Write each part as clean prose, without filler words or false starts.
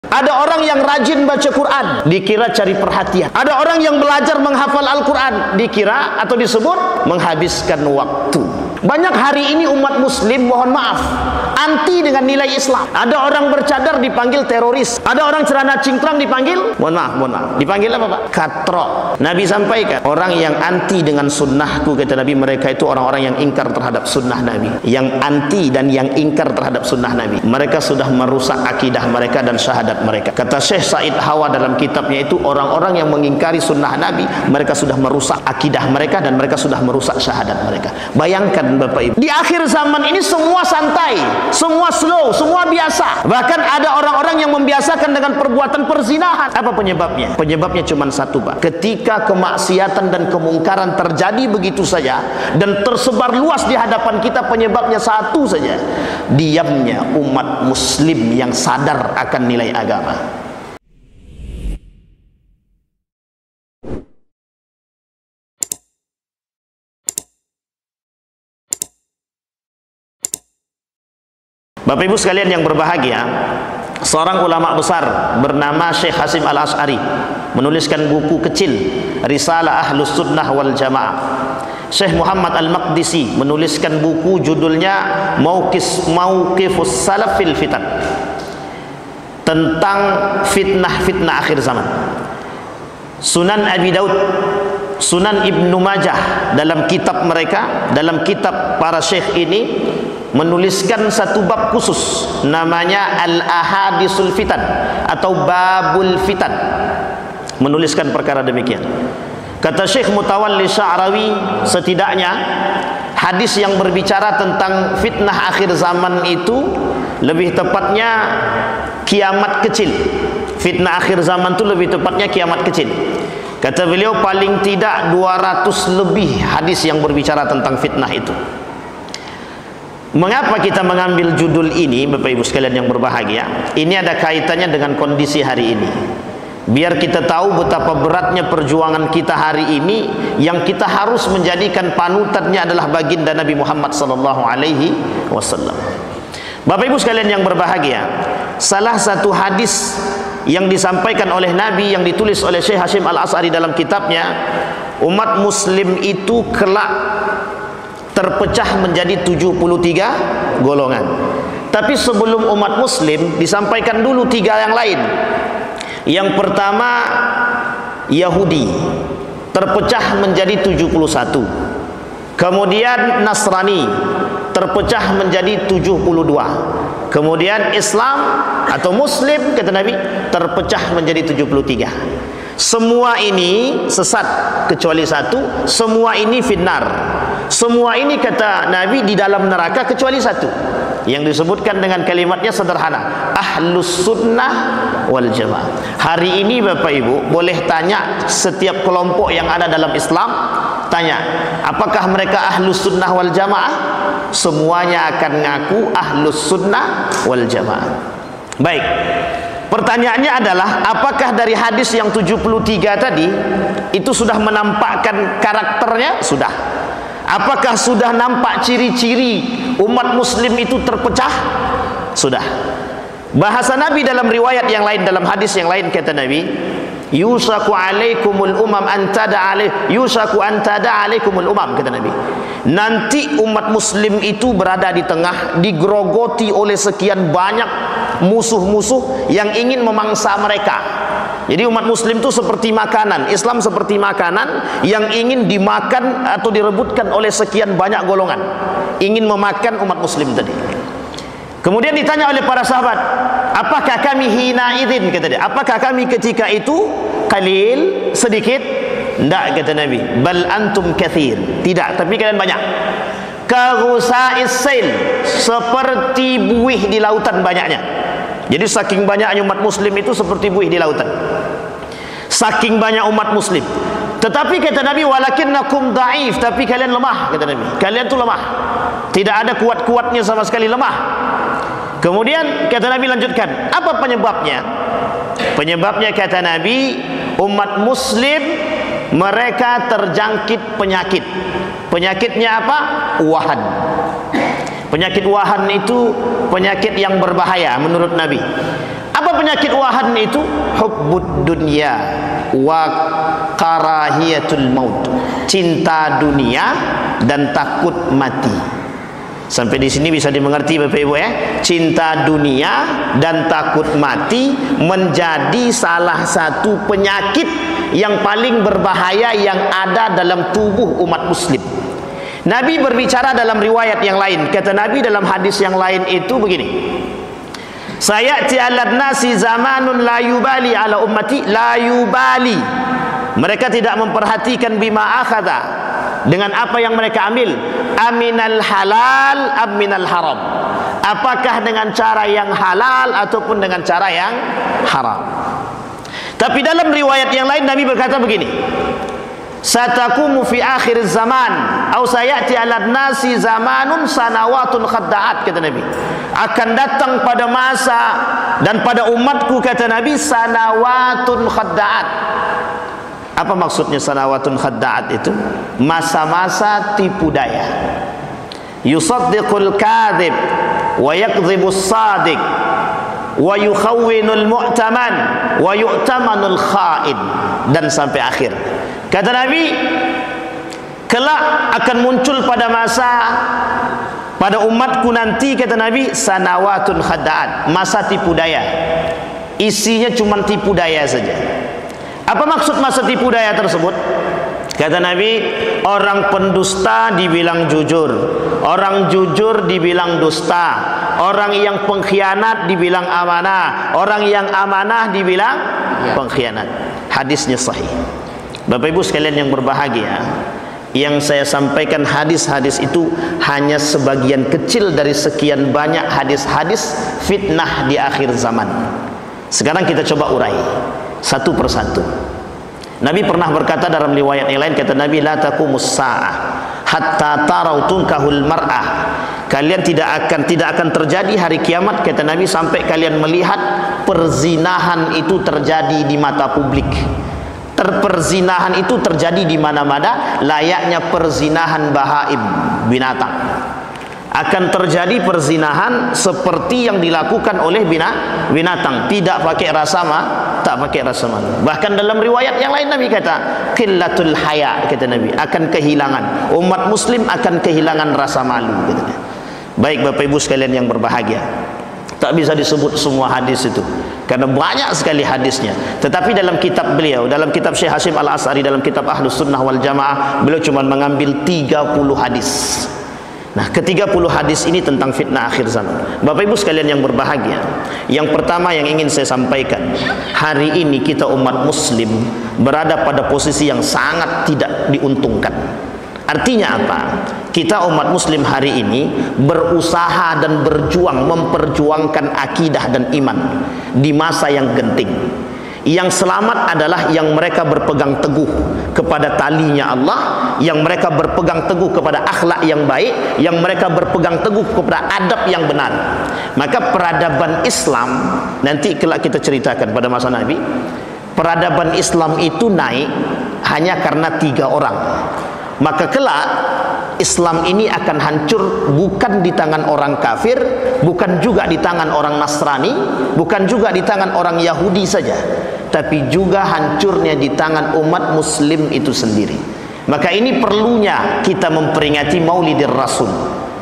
Ada orang yang rajin baca Quran, dikira cari perhatian. Ada orang yang belajar menghafal Al-Quran, dikira atau disebut menghabiskan waktu. Banyak hari ini umat muslim, mohon maaf, anti dengan nilai Islam. Ada orang bercadar dipanggil teroris. Ada orang celana cingkrang dipanggil, mohon maaf, dipanggil apa Pak? Katro. Nabi sampaikan, orang yang anti dengan sunnahku, kata Nabi, mereka itu orang-orang yang ingkar terhadap sunnah Nabi. Yang anti dan yang ingkar terhadap sunnah Nabi, mereka sudah merusak akidah mereka dan syahadat mereka. Kata Syekh Said Hawa dalam kitabnya itu, orang-orang yang mengingkari sunnah Nabi, mereka sudah merusak akidah mereka dan mereka sudah merusak syahadat mereka. Bayangkan Bapak Ibu, di akhir zaman ini semua santai, semua slow, semua biasa. Bahkan ada orang-orang yang membiasakan dengan perbuatan perzinahan. Apa penyebabnya? Penyebabnya cuma satu Pak. Ketika kemaksiatan dan kemungkaran terjadi begitu saja dan tersebar luas di hadapan kita, penyebabnya satu saja: diamnya umat muslim yang sadar akan nilai agama. Bapak Ibu sekalian yang berbahagia, seorang ulama besar bernama Syekh Hasim Al-Asy'ari menuliskan buku kecil, Risalah Ahlus Sunnah wal Jamaah. Syekh Muhammad Al-Maqdisi menuliskan buku judulnya Mauqifus Salaf fil Fitan, tentang fitnah-fitnah akhir zaman. Sunan Abi Daud, Sunan Ibnu Majah, dalam kitab mereka, dalam kitab para syekh ini menuliskan satu bab khusus, namanya Al-Ahadisul Fitan atau Babul Fitan, menuliskan perkara demikian. Kata Syekh Mutawalli Sya'rawi, setidaknya hadis yang berbicara tentang fitnah akhir zaman itu, lebih tepatnya kiamat kecil. Fitnah akhir zaman itu lebih tepatnya kiamat kecil. Kata beliau, paling tidak 200 lebih hadis yang berbicara tentang fitnah itu. Mengapa kita mengambil judul ini, Bapak Ibu sekalian yang berbahagia? Ini ada kaitannya dengan kondisi hari ini. Biar kita tahu betapa beratnya perjuangan kita hari ini, yang kita harus menjadikan panutannya adalah baginda Nabi Muhammad SAW. Bapak Ibu sekalian yang berbahagia, salah satu hadis yang disampaikan oleh Nabi yang ditulis oleh Syekh Hasim Al-Asy'ari dalam kitabnya, umat muslim itu kelak terpecah menjadi 73 golongan. Tapi sebelum umat muslim, disampaikan dulu 3 yang lain. Yang pertama, Yahudi terpecah menjadi 71. Kemudian Nasrani terpecah menjadi 72. Kemudian Islam atau Muslim, kata Nabi, terpecah menjadi 73. Semua ini sesat kecuali satu. Semua ini finnar. Semua ini, kata Nabi, di dalam neraka kecuali satu, yang disebutkan dengan kalimatnya sederhana: Ahlus Sunnah wal Jamaah. Hari ini Bapak Ibu boleh tanya setiap kelompok yang ada dalam Islam, tanya, apakah mereka Ahlus Sunnah wal Jamaah? Semuanya akan ngaku Ahlus Sunnah wal Jamaah. Baik, pertanyaannya adalah, apakah dari hadis yang 73 tadi itu sudah menampakkan karakternya? Sudah. Apakah sudah nampak ciri-ciri umat muslim itu terpecah? Sudah. Bahasa Nabi dalam riwayat yang lain, dalam hadis yang lain, kata Nabi, yusaku alaikumul umam antada alaih, yusaku antada alaikumul umam, kata Nabi. Nanti umat muslim itu berada di tengah, digerogoti oleh sekian banyak musuh-musuh yang ingin memangsa mereka. Jadi umat muslim itu seperti makanan, Islam seperti makanan yang ingin dimakan atau direbutkan oleh sekian banyak golongan, ingin memakan umat muslim tadi. Kemudian ditanya oleh para sahabat, apakah kami hina idzin, kata dia, apakah kami ketika itu qalil, sedikit? Tidak, kata Nabi, bal antum kathir. Tidak, tapi kalian banyak. Kaghusa'is sail, seperti buih di lautan banyaknya. Jadi saking banyaknya umat muslim itu seperti buih di lautan. Saking banyak umat muslim. Tetapi kata Nabi, walakinnakum dhaif, tapi kalian lemah, kata Nabi. Kalian tuh lemah. Tidak ada kuat-kuatnya sama sekali, lemah. Kemudian kata Nabi lanjutkan, apa penyebabnya? Penyebabnya, kata Nabi, umat muslim mereka terjangkit penyakit. Penyakitnya apa? Wahan. Penyakit wahan itu penyakit yang berbahaya menurut Nabi. Apa Apa penyakit wahan itu? Hubbud dunya wa karahiyatul maut. Cinta dunia dan takut mati. Sampai di sini bisa dimengerti Bapak Ibu ya. Cinta dunia dan takut mati menjadi salah satu penyakit yang paling berbahaya yang ada dalam tubuh umat muslim. Nabi berbicara dalam riwayat yang lain. Kata Nabi dalam hadis yang lain itu begini: sayati 'alan nasi zamanun la yubali ala ummati la yubali. Mereka tidak memperhatikan bima akhadha, dengan apa yang mereka ambil, aminal halal aminal haram, apakah dengan cara yang halal ataupun dengan cara yang haram. Tapi dalam riwayat yang lain Nabi berkata begini: satakumu fi akhir zaman atau sayati 'alan nasi zamanun sanawatun khadda'at, kata Nabi, akan datang pada masa dan pada umatku, kata Nabi, sanawatun khadda'at. Apa maksudnya sanawatun khadda'at itu? Masa-masa tipu daya. Yusaddiqul kadhib wa yakdhibus sadiq wa yukhawwinul mu'taman wa yu'tamanul kha'in, dan sampai akhir. Kata Nabi, kelak akan muncul pada masa pada umatku nanti, kata Nabi, sanawatun khadda'at, masa tipu daya. Isinya cuma tipu daya saja. Apa maksud masa tipu daya tersebut? Kata Nabi, orang pendusta dibilang jujur, orang jujur dibilang dusta, orang yang pengkhianat dibilang amanah, orang yang amanah dibilang pengkhianat. Hadisnya sahih. Bapak Ibu sekalian yang berbahagia, yang saya sampaikan hadis-hadis itu hanya sebagian kecil dari sekian banyak hadis-hadis fitnah di akhir zaman. Sekarang kita coba urai satu persatu. Nabi pernah berkata dalam riwayat yang lain, kata Nabi, la taqumus sa'ah hatta tarau tunkahul mar'ah. Kalian tidak akan terjadi hari kiamat, kata Nabi, sampai kalian melihat perzinahan itu terjadi di mata publik. Perzinahan itu terjadi di mana-mana, layaknya perzinahan bahaim, binatang. Akan terjadi perzinahan seperti yang dilakukan oleh binatang, tidak pakai rasa tak pakai rasa malu. Bahkan dalam riwayat yang lain Nabi kata, qillatul haya, kata Nabi, akan kehilangan, umat muslim akan kehilangan rasa malu, katanya. Baik Bapak Ibu sekalian yang berbahagia, tak bisa disebut semua hadis itu karena banyak sekali hadisnya. Tetapi dalam kitab beliau, dalam kitab Syekh Hashim Al-As'ari, dalam kitab Ahlus Sunnah wal Jamaah, beliau cuma mengambil 30 hadis. Nah, ke-30 hadis ini tentang fitnah akhir zaman. Bapak Ibu sekalian yang berbahagia, yang pertama yang ingin saya sampaikan, hari ini kita umat muslim berada pada posisi yang sangat tidak diuntungkan. Artinya apa? Kita umat muslim hari ini berusaha dan berjuang memperjuangkan akidah dan iman di masa yang genting. Yang selamat adalah yang mereka berpegang teguh kepada talinya Allah, yang mereka berpegang teguh kepada akhlak yang baik, yang mereka berpegang teguh kepada adab yang benar. Maka peradaban Islam, nanti kelak kita ceritakan pada masa Nabi, peradaban Islam itu naik hanya karena 3 orang. Maka kelak Islam ini akan hancur bukan di tangan orang kafir, bukan juga di tangan orang Nasrani, bukan juga di tangan orang Yahudi saja, tapi juga hancurnya di tangan umat muslim itu sendiri. Maka ini perlunya kita memperingati Maulidir Rasul.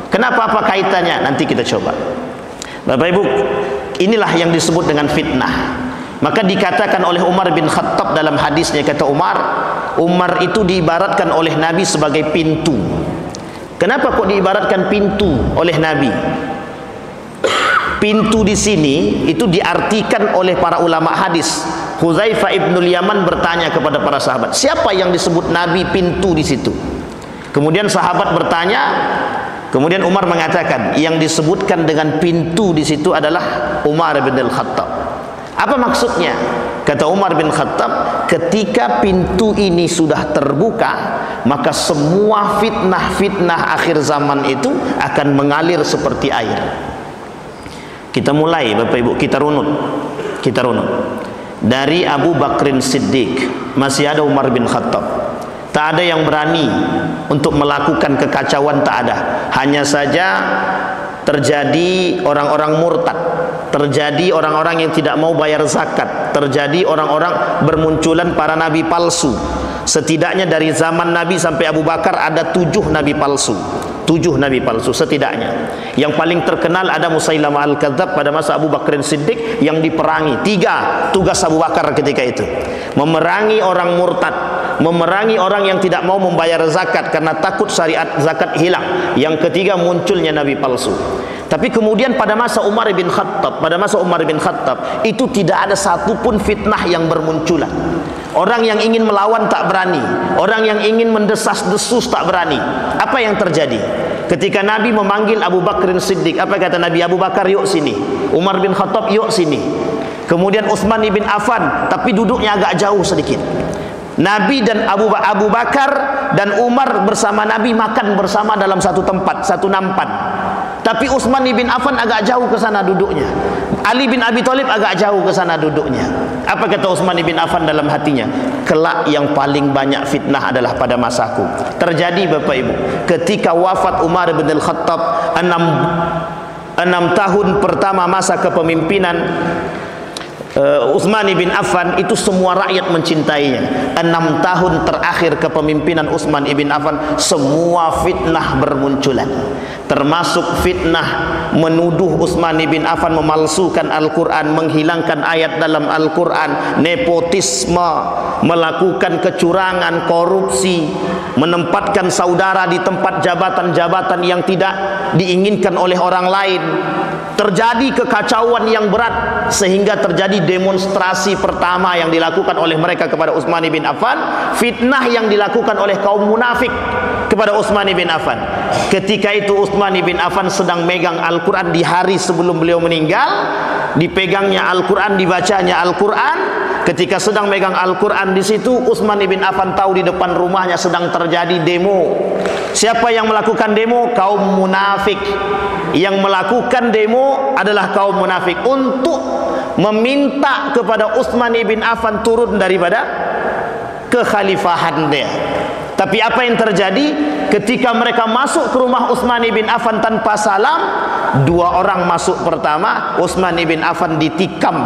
Kenapa, apa kaitannya? Nanti kita coba. Bapak Ibu, inilah yang disebut dengan fitnah. Maka dikatakan oleh Umar bin Khattab dalam hadisnya, kata Umar itu diibaratkan oleh Nabi sebagai pintu. Kenapa kok diibaratkan pintu oleh Nabi? Pintu di sini itu diartikan oleh para ulama hadis. Hudzaifah ibnul Yaman bertanya kepada para sahabat, siapa yang disebut Nabi pintu di situ? Kemudian sahabat bertanya, kemudian Umar mengatakan, yang disebutkan dengan pintu di situ adalah Umar bin Al-Khattab. Apa maksudnya? Kata Umar bin Khattab, ketika pintu ini sudah terbuka, maka semua fitnah-fitnah akhir zaman itu akan mengalir seperti air. Kita mulai Bapak Ibu, kita runut. Dari Abu Bakrin Siddiq masih ada Umar bin Khattab. Tak ada yang berani untuk melakukan kekacauan, tak ada. Hanya saja terjadi orang-orang murtad. terjadi orang-orang yang tidak mau bayar zakat, terjadi orang-orang bermunculan para nabi palsu. Setidaknya dari zaman Nabi sampai Abu Bakar ada 7 nabi palsu. 7 nabi palsu setidaknya. Yang paling terkenal ada Musailamah Al-Kadzab pada masa Abu Bakar Siddiq yang diperangi. 3 tugas Abu Bakar ketika itu: memerangi orang murtad, memerangi orang yang tidak mau membayar zakat karena takut syariat zakat hilang. Yang ketiga, munculnya nabi palsu. Tapi kemudian pada masa Umar bin Khattab, itu tidak ada satupun fitnah yang bermunculan. Orang yang ingin melawan tak berani, orang yang ingin mendesas-desus tak berani. Apa yang terjadi? Ketika Nabi memanggil Abu Bakar Siddiq, apa kata Nabi? Abu Bakar, yuk sini. Umar bin Khattab, yuk sini. Kemudian Utsman bin Affan, tapi duduknya agak jauh sedikit. Nabi dan Abu Bakar dan Umar bersama Nabi makan bersama dalam satu tempat, satu nampan. Tapi Utsman bin Affan agak jauh ke sana duduknya. Ali bin Abi Thalib agak jauh ke sana duduknya. Apa kata Utsman bin Affan dalam hatinya? Kelak yang paling banyak fitnah adalah pada masaku. Terjadi Bapak Ibu, ketika wafat Umar bin Al-Khattab, 6 tahun pertama masa kepemimpinan Utsman bin Affan, itu semua rakyat mencintainya. 6 tahun terakhir kepemimpinan Utsman bin Affan, semua fitnah bermunculan, termasuk fitnah menuduh Utsman bin Affan memalsukan Al-Quran, menghilangkan ayat dalam Al-Quran, nepotisme, melakukan kecurangan, korupsi, menempatkan saudara di tempat jabatan-jabatan yang tidak diinginkan oleh orang lain. Terjadi kekacauan yang berat sehingga terjadi demonstrasi pertama yang dilakukan oleh mereka kepada Utsman bin Affan, fitnah yang dilakukan oleh kaum munafik kepada Utsman bin Affan. Ketika itu Utsman bin Affan sedang megang Al-Quran di hari sebelum beliau meninggal, dipegangnya Al-Quran, dibacanya Al-Quran. Ketika sedang megang Al-Quran di situ, Utsman bin Affan tahu di depan rumahnya sedang terjadi demo. Siapa yang melakukan demo? Kaum munafik. Yang melakukan demo adalah kaum munafik untuk meminta kepada Utsman bin Affan turun daripada kekhalifahan dia. Tapi apa yang terjadi? Ketika mereka masuk ke rumah Utsman bin Affan tanpa salam, 2 orang masuk pertama, Utsman bin Affan ditikam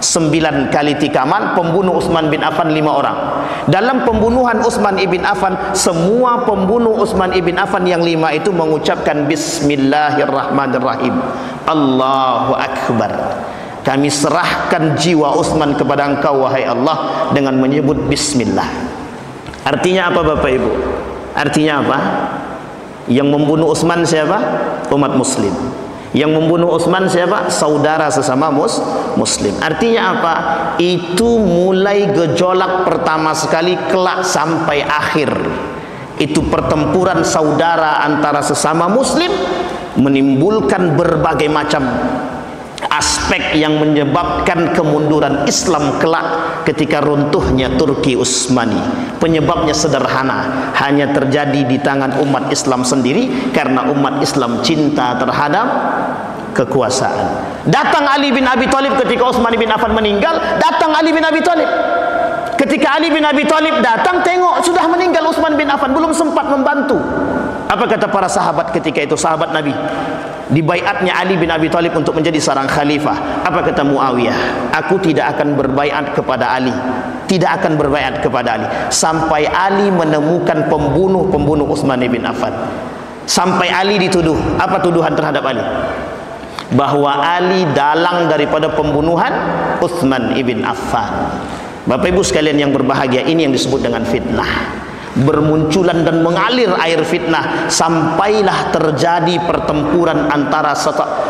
9 kali tikaman. Pembunuh Utsman bin Affan 5 orang. Dalam pembunuhan Utsman bin Affan, semua pembunuh Utsman bin Affan yang 5 itu mengucapkan Bismillahirrahmanirrahim, Allahu Akbar. Kami serahkan jiwa Utsman kepada Engkau wahai Allah dengan menyebut Bismillah. Artinya apa Bapak Ibu? Artinya apa? Yang membunuh Utsman siapa? Umat muslim. Yang membunuh Utsman siapa? Saudara sesama muslim. Artinya apa? Itu mulai gejolak pertama sekali kelak sampai akhir. Itu pertempuran saudara antara sesama muslim, menimbulkan berbagai macam aspek yang menyebabkan kemunduran Islam kelak ketika runtuhnya Turki Utsmani. Penyebabnya sederhana, hanya terjadi di tangan umat Islam sendiri karena umat Islam cinta terhadap kekuasaan. Datang Ali bin Abi Thalib ketika Utsman bin Affan meninggal, datang Ali bin Abi Thalib. Ketika Ali bin Abi Thalib datang, tengok sudah meninggal Utsman bin Affan, belum sempat membantu. Apa kata para sahabat ketika itu, sahabat Nabi? Dibaiatnya Ali bin Abi Thalib untuk menjadi seorang khalifah. Apa kata Muawiyah? Aku tidak akan berbaiat kepada Ali, tidak akan berbaiat kepada Ali sampai Ali menemukan pembunuh Utsman bin Affan. Sampai Ali dituduh. Apa tuduhan terhadap Ali? Bahwa Ali dalang daripada pembunuhan Utsman bin Affan. Bapak Ibu sekalian yang berbahagia, ini yang disebut dengan fitnah. Bermunculan dan mengalir air fitnah sampailah terjadi pertempuran antara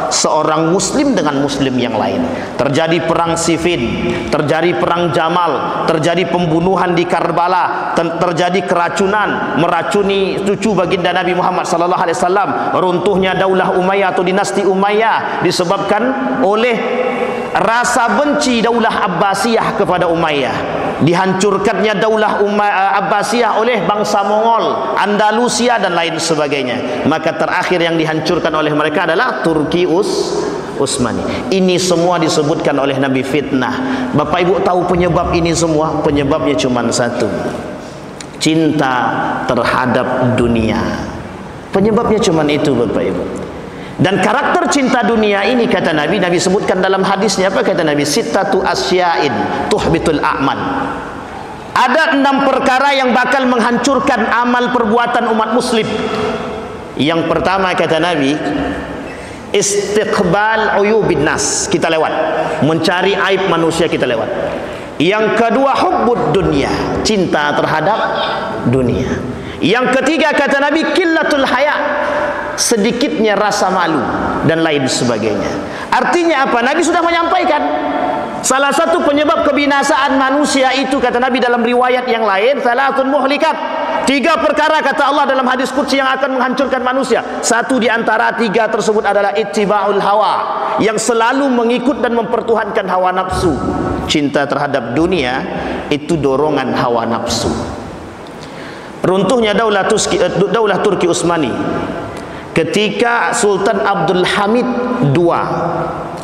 seorang muslim dengan muslim yang lain. Terjadi perang Siffin, terjadi perang Jamal, terjadi pembunuhan di Karbala, terjadi keracunan, meracuni cucu baginda Nabi Muhammad sallallahu alaihi wasallam. Runtuhnya Daulah Umayyah atau dinasti Umayyah disebabkan oleh rasa benci Daulah Abbasiyah kepada Umayyah. Dihancurkannya Daulah Abbasiyah oleh bangsa Mongol, Andalusia dan lain sebagainya. Maka terakhir yang dihancurkan oleh mereka adalah Turki Utsmani. Ini semua disebutkan oleh Nabi fitnah. Bapak Ibu tahu penyebab ini semua? Penyebabnya cuma satu: cinta terhadap dunia. Penyebabnya cuma itu Bapak Ibu. Dan karakter cinta dunia ini, kata Nabi, Nabi sebutkan dalam hadisnya, apa kata Nabi? Sittatu asya'in tuhbitul a'mal. Ada 6 perkara yang bakal menghancurkan amal perbuatan umat muslim. Yang pertama kata Nabi, istiqbal uyubin nas, kita lewat, mencari aib manusia, kita lewat. Yang kedua, hubbud dunia, cinta terhadap dunia. Yang ketiga kata Nabi, qillatul haya, sedikitnya rasa malu dan lain sebagainya. Artinya apa? Nabi sudah menyampaikan salah satu penyebab kebinasaan manusia itu, kata Nabi dalam riwayat yang lain, salatun muhlikat, 3 perkara kata Allah dalam hadis qudsi yang akan menghancurkan manusia. Satu di antara 3 tersebut adalah ittiba'ul hawa, yang selalu mengikut dan mempertuhankan hawa nafsu. Cinta terhadap dunia itu dorongan hawa nafsu. Runtuhnya daulah Turki Utsmani ketika Sultan Abdul Hamid II,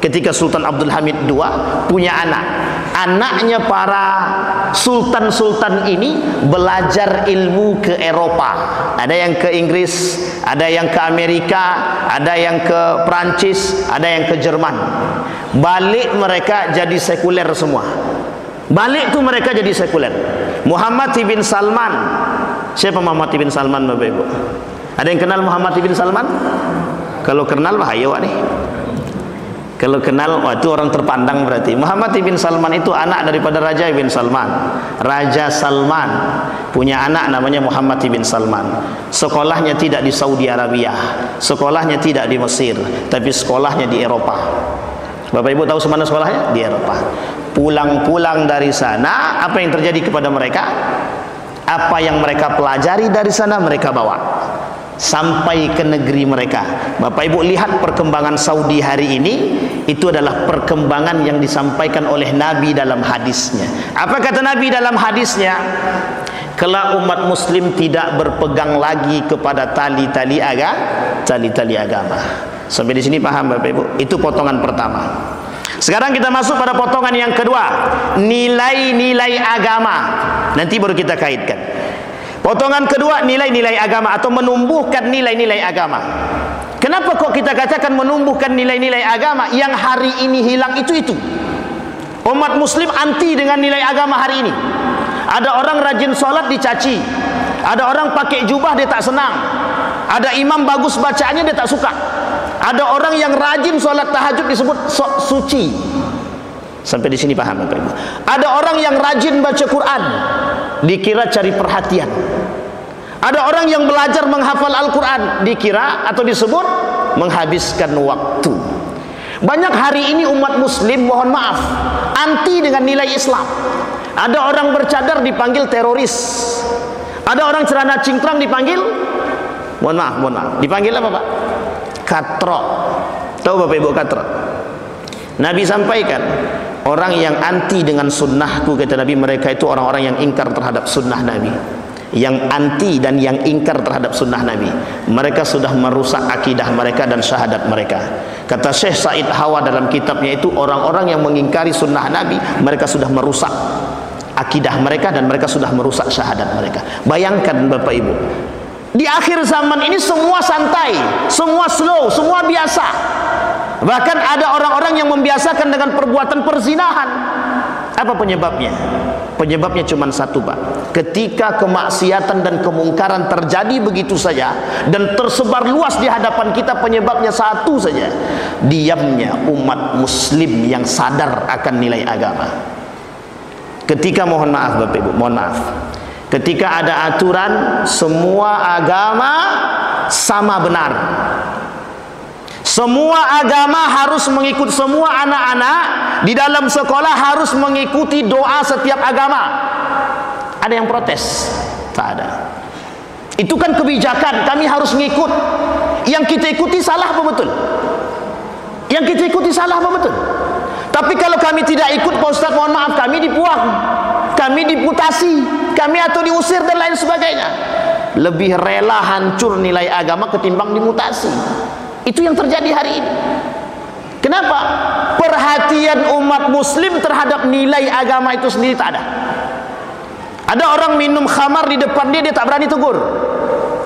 ketika Sultan Abdul Hamid II punya anak, anaknya para sultan-sultan ini belajar ilmu ke Eropa. Ada yang ke Inggris, ada yang ke Amerika, ada yang ke Prancis, ada yang ke Jerman. Balik mereka jadi sekuler semua. Balik tuh mereka jadi sekuler. Muhammad bin Salman. Siapa Muhammad bin Salman, Bapak Ibu? Ada yang kenal Muhammad bin Salman? Kalau kenal mah ayo nih. Kalau kenal, wah itu orang terpandang berarti. Muhammad bin Salman itu anak daripada Raja bin Salman. Raja Salman punya anak namanya Muhammad bin Salman. Sekolahnya tidak di Saudi Arabia, sekolahnya tidak di Mesir, tapi sekolahnya di Eropa. Bapak Ibu tahu semana sekolahnya? Di Eropa. Pulang-pulang dari sana, apa yang terjadi kepada mereka? Apa yang mereka pelajari dari sana mereka bawa sampai ke negeri mereka. Bapak Ibu lihat perkembangan Saudi hari ini, itu adalah perkembangan yang disampaikan oleh Nabi dalam hadisnya. Apa kata Nabi dalam hadisnya? Kelak umat muslim tidak berpegang lagi kepada tali-tali agama. Sampai di sini paham Bapak Ibu? Itu potongan pertama. Sekarang kita masuk pada potongan yang kedua, nilai-nilai agama. Nanti baru kita kaitkan. Potongan kedua, nilai-nilai agama atau menumbuhkan nilai-nilai agama. Kenapa kok kita katakan menumbuhkan nilai-nilai agama yang hari ini hilang itu? Umat muslim anti dengan nilai agama hari ini. Ada orang rajin sholat dicaci, ada orang pakai jubah dia tak senang, ada imam bagus bacaannya dia tak suka, ada orang yang rajin sholat tahajud disebut sok suci. Sampai di sini paham Bapak Ibu? Ada orang yang rajin baca Quran dikira cari perhatian. Ada orang yang belajar menghafal Al-Quran dikira atau disebut menghabiskan waktu. Banyak hari ini umat muslim, mohon maaf, anti dengan nilai Islam. Ada orang bercadar dipanggil teroris, ada orang celana cingkrang dipanggil, mohon maaf, dipanggil apa Pak? Katrok. Tahu Bapak Ibu katrok? Nabi sampaikan, orang yang anti dengan sunnahku, kata Nabi, mereka itu orang-orang yang ingkar terhadap sunnah Nabi. Yang anti dan yang ingkar terhadap sunnah Nabi, mereka sudah merusak akidah mereka dan syahadat mereka. Kata Syekh Said Hawa dalam kitabnya itu, orang-orang yang mengingkari sunnah Nabi, mereka sudah merusak akidah mereka dan mereka sudah merusak syahadat mereka. Bayangkan Bapak Ibu, di akhir zaman ini semua santai, semua slow, semua biasa. Bahkan ada orang-orang yang membiasakan dengan perbuatan perzinahan. Apa penyebabnya? Penyebabnya cuma satu Pak. Ketika kemaksiatan dan kemungkaran terjadi begitu saja dan tersebar luas di hadapan kita, penyebabnya satu saja, diamnya umat muslim yang sadar akan nilai agama. Ketika, mohon maaf Bapak Ibu, mohon maaf, ketika ada aturan semua agama sama benar, semua agama harus mengikut, semua anak-anak di dalam sekolah harus mengikuti doa setiap agama, ada yang protes? Tak ada. Itu kan kebijakan, kami harus ngikut. Yang kita ikuti salah apa betul? Yang kita ikuti salah apa betul? Tapi kalau kami tidak ikut, Pak Ustaz, mohon maaf, kami dibuang, kami diputasi, kami atau diusir dan lain sebagainya. Lebih rela hancur nilai agama ketimbang dimutasi. Itu yang terjadi hari ini. Kenapa? Perhatian umat muslim terhadap nilai agama itu sendiri tak ada. Ada orang minum khamar di depan dia tak berani tegur.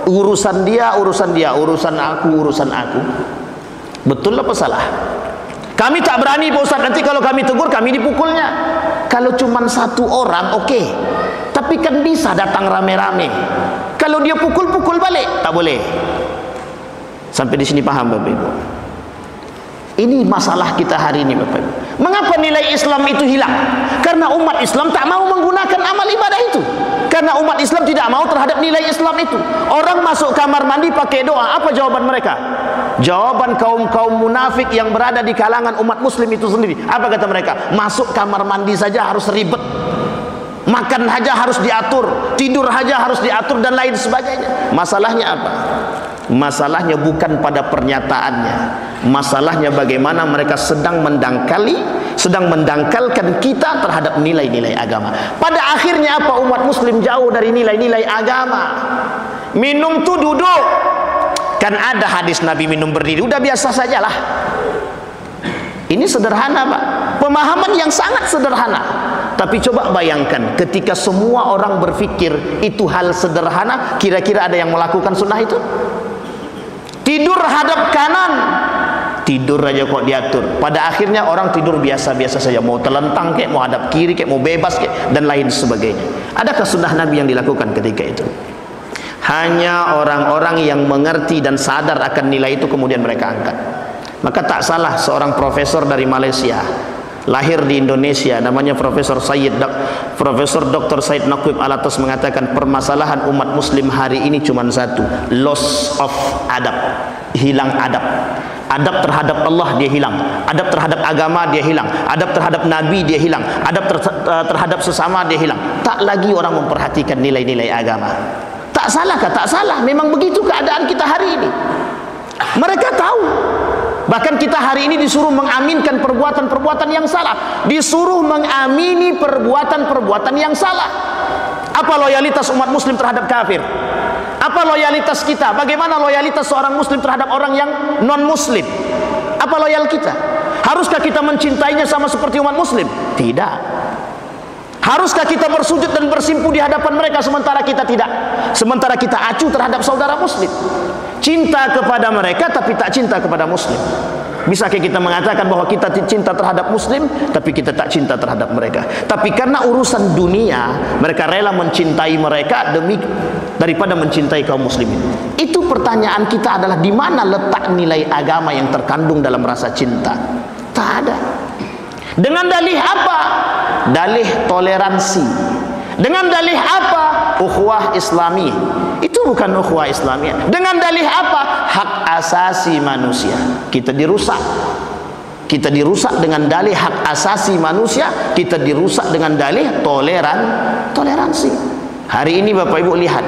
Urusan dia, urusan aku. Betul apa salah? Kami tak berani Pak Ustaz, nanti kalau kami tegur kami dipukulnya. Kalau cuma satu orang oke, tapi kan bisa datang rame-rame. Kalau dia pukul balik, tak boleh. Sampai di sini paham Bapak Ibu? Ini masalah kita hari ini Bapak Ibu. Mengapa nilai Islam itu hilang? Karena umat Islam tak mau menggunakan amal ibadah itu. Karena umat Islam tidak mau terhadap nilai Islam itu. Orang masuk kamar mandi pakai doa. Apa jawaban mereka? Jawaban kaum-kaum munafik yang berada di kalangan umat muslim itu sendiri. Apa kata mereka? Masuk kamar mandi saja harus ribet, makan saja harus diatur, tidur saja harus diatur, dan lain sebagainya. Masalahnya apa? Masalahnya bukan pada pernyataannya. Masalahnya bagaimana mereka sedang mendangkalkan kita terhadap nilai-nilai agama. Pada akhirnya apa? Umat muslim jauh dari nilai-nilai agama. Minum tuh duduk. Kan ada hadis Nabi minum berdiri. Udah biasa sajalah. Ini sederhana Pak. Pemahaman yang sangat sederhana. Tapi coba bayangkan, ketika semua orang berpikir itu hal sederhana, kira-kira ada yang melakukan sunnah itu? Tidur hadap kanan, tidur aja kok diatur. Pada akhirnya orang tidur biasa-biasa saja, mau telentang kek, mau hadap kiri kek, mau bebas kek, dan lain sebagainya. Adakah sunnah Nabi yang dilakukan ketika itu? Hanya orang-orang yang mengerti dan sadar akan nilai itu kemudian mereka angkat. Maka tak salah seorang profesor dari Malaysia lahir di Indonesia, namanya Profesor Dr. Said Naqib Alatas, mengatakan permasalahan umat muslim hari ini cuma satu: loss of adab, hilang adab. Adab terhadap Allah dia hilang, adab terhadap agama dia hilang, adab terhadap Nabi dia hilang, adab terhadap sesama dia hilang. Tak lagi orang memperhatikan nilai-nilai agama. Tak salahkah? Tak salah, memang begitu keadaan kita hari ini. Mereka tahu. Bahkan kita hari ini disuruh mengaminkan perbuatan-perbuatan yang salah, disuruh mengamini perbuatan-perbuatan yang salah. Apa loyalitas umat muslim terhadap kafir? Apa loyalitas kita? Bagaimana loyalitas seorang muslim terhadap orang yang non muslim? Apa loyal kita? Haruskah kita mencintainya sama seperti umat muslim? Tidak. Haruskah kita bersujud dan bersimpu di hadapan mereka sementara kita tidak? Sementara kita acuh terhadap saudara muslim. Cinta kepada mereka tapi tak cinta kepada muslim. Bisakah kita mengatakan bahwa kita cinta terhadap muslim tapi kita tak cinta terhadap mereka? Tapi karena urusan dunia, mereka rela mencintai mereka daripada mencintai kaum muslimin. Itu pertanyaan kita adalah, di mana letak nilai agama yang terkandung dalam rasa cinta? Tak ada. Dengan dalih apa? Dalih toleransi. Dengan dalih apa? Ukhuwah Islami. Itu bukan ukhuwah Islamiyah. Dengan dalih apa? Hak asasi manusia. Kita dirusak. Kita dirusak dengan dalih hak asasi manusia. Kita dirusak dengan dalih toleransi. Hari ini Bapak Ibu lihat,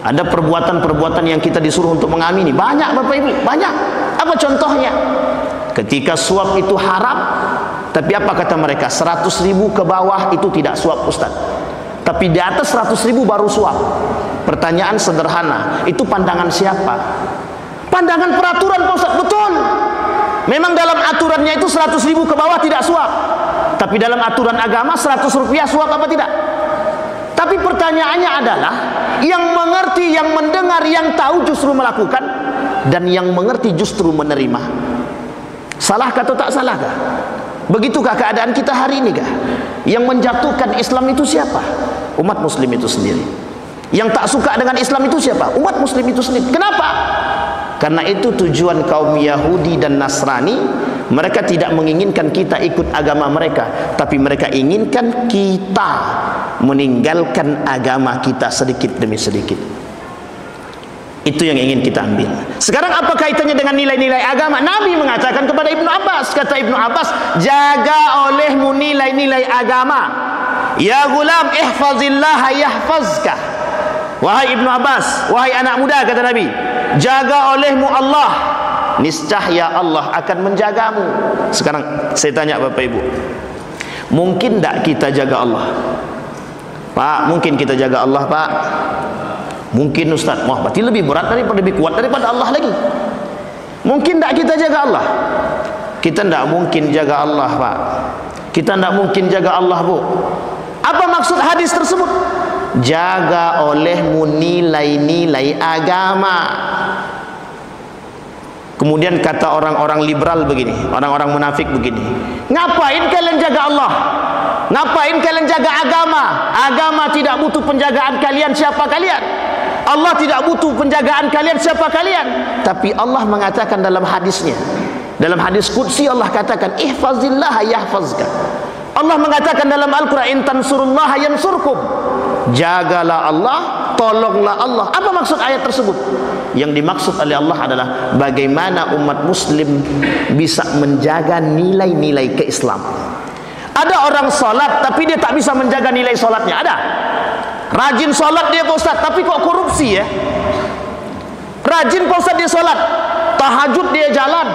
ada perbuatan-perbuatan yang kita disuruh untuk mengamini. Banyak Bapak Ibu, banyak. Apa contohnya? Ketika suap itu haram, tapi apa kata mereka? 100.000 ke bawah itu tidak suap Ustaz, tapi di atas 100.000 baru suap. Pertanyaan sederhana, itu pandangan siapa? Pandangan peraturan Pak Ustaz. Betul. Memang dalam aturannya itu 100.000 ke bawah tidak suap, tapi dalam aturan agama 100 rupiah suap apa tidak? Tapi pertanyaannya adalah, yang mengerti, yang mendengar, yang tahu justru melakukan, dan yang mengerti justru menerima. Salahkah atau tak salahkah? Begitukah keadaan kita hari ini kah? Yang menjatuhkan Islam itu siapa? Umat muslim itu sendiri. Yang tak suka dengan Islam itu siapa? Umat muslim itu sendiri. Kenapa? Karena itu tujuan kaum Yahudi dan Nasrani. Mereka tidak menginginkan kita ikut agama mereka, tapi mereka inginkan kita meninggalkan agama kita sedikit demi sedikit. Itu yang ingin kita ambil. Sekarang apa kaitannya dengan nilai-nilai agama? Nabi mengatakan kepada Ibnu Abbas, kata Ibnu Abbas, jaga olehmu nilai-nilai agama. Ya gulam, ihfazillah yahfazka. Wahai Ibnu Abbas, wahai anak muda, kata Nabi, jaga olehmu Allah, niscaya Allah akan menjagamu. Sekarang saya tanya Bapak Ibu, mungkin tak kita jaga Allah? Pak, mungkin kita jaga Allah Pak? Mungkin Ustaz. Wah, berarti lebih berat daripada, lebih kuat daripada Allah lagi. Mungkin tak kita jaga Allah? Kita tidak mungkin jaga Allah Pak. Kita tidak mungkin jaga Allah Bu. Apa maksud hadis tersebut? Jaga olehmu nilai-nilai agama. Kemudian kata orang-orang liberal begini, orang-orang munafik begini, ngapain kalian jaga Allah? Ngapain kalian jaga agama? Agama tidak butuh penjagaan kalian, siapa kalian? Allah tidak butuh penjagaan kalian, siapa kalian? Tapi Allah mengatakan dalam hadisnya, dalam hadis qudsi Allah katakan, ihfazillah yahfazka. Allah mengatakan dalam Al-Quran, in tansurullaha yansurkum. Jagalah Allah, tolonglah Allah. Apa maksud ayat tersebut? Yang dimaksud oleh Allah adalah bagaimana umat muslim bisa menjaga nilai-nilai keislaman. Ada orang salat tapi dia tak bisa menjaga nilai salatnya. Ada. Rajin salat dia Pak Ustaz, tapi kok korupsi ya? Rajin Pak Ustaz dia salat, tahajud dia jalan,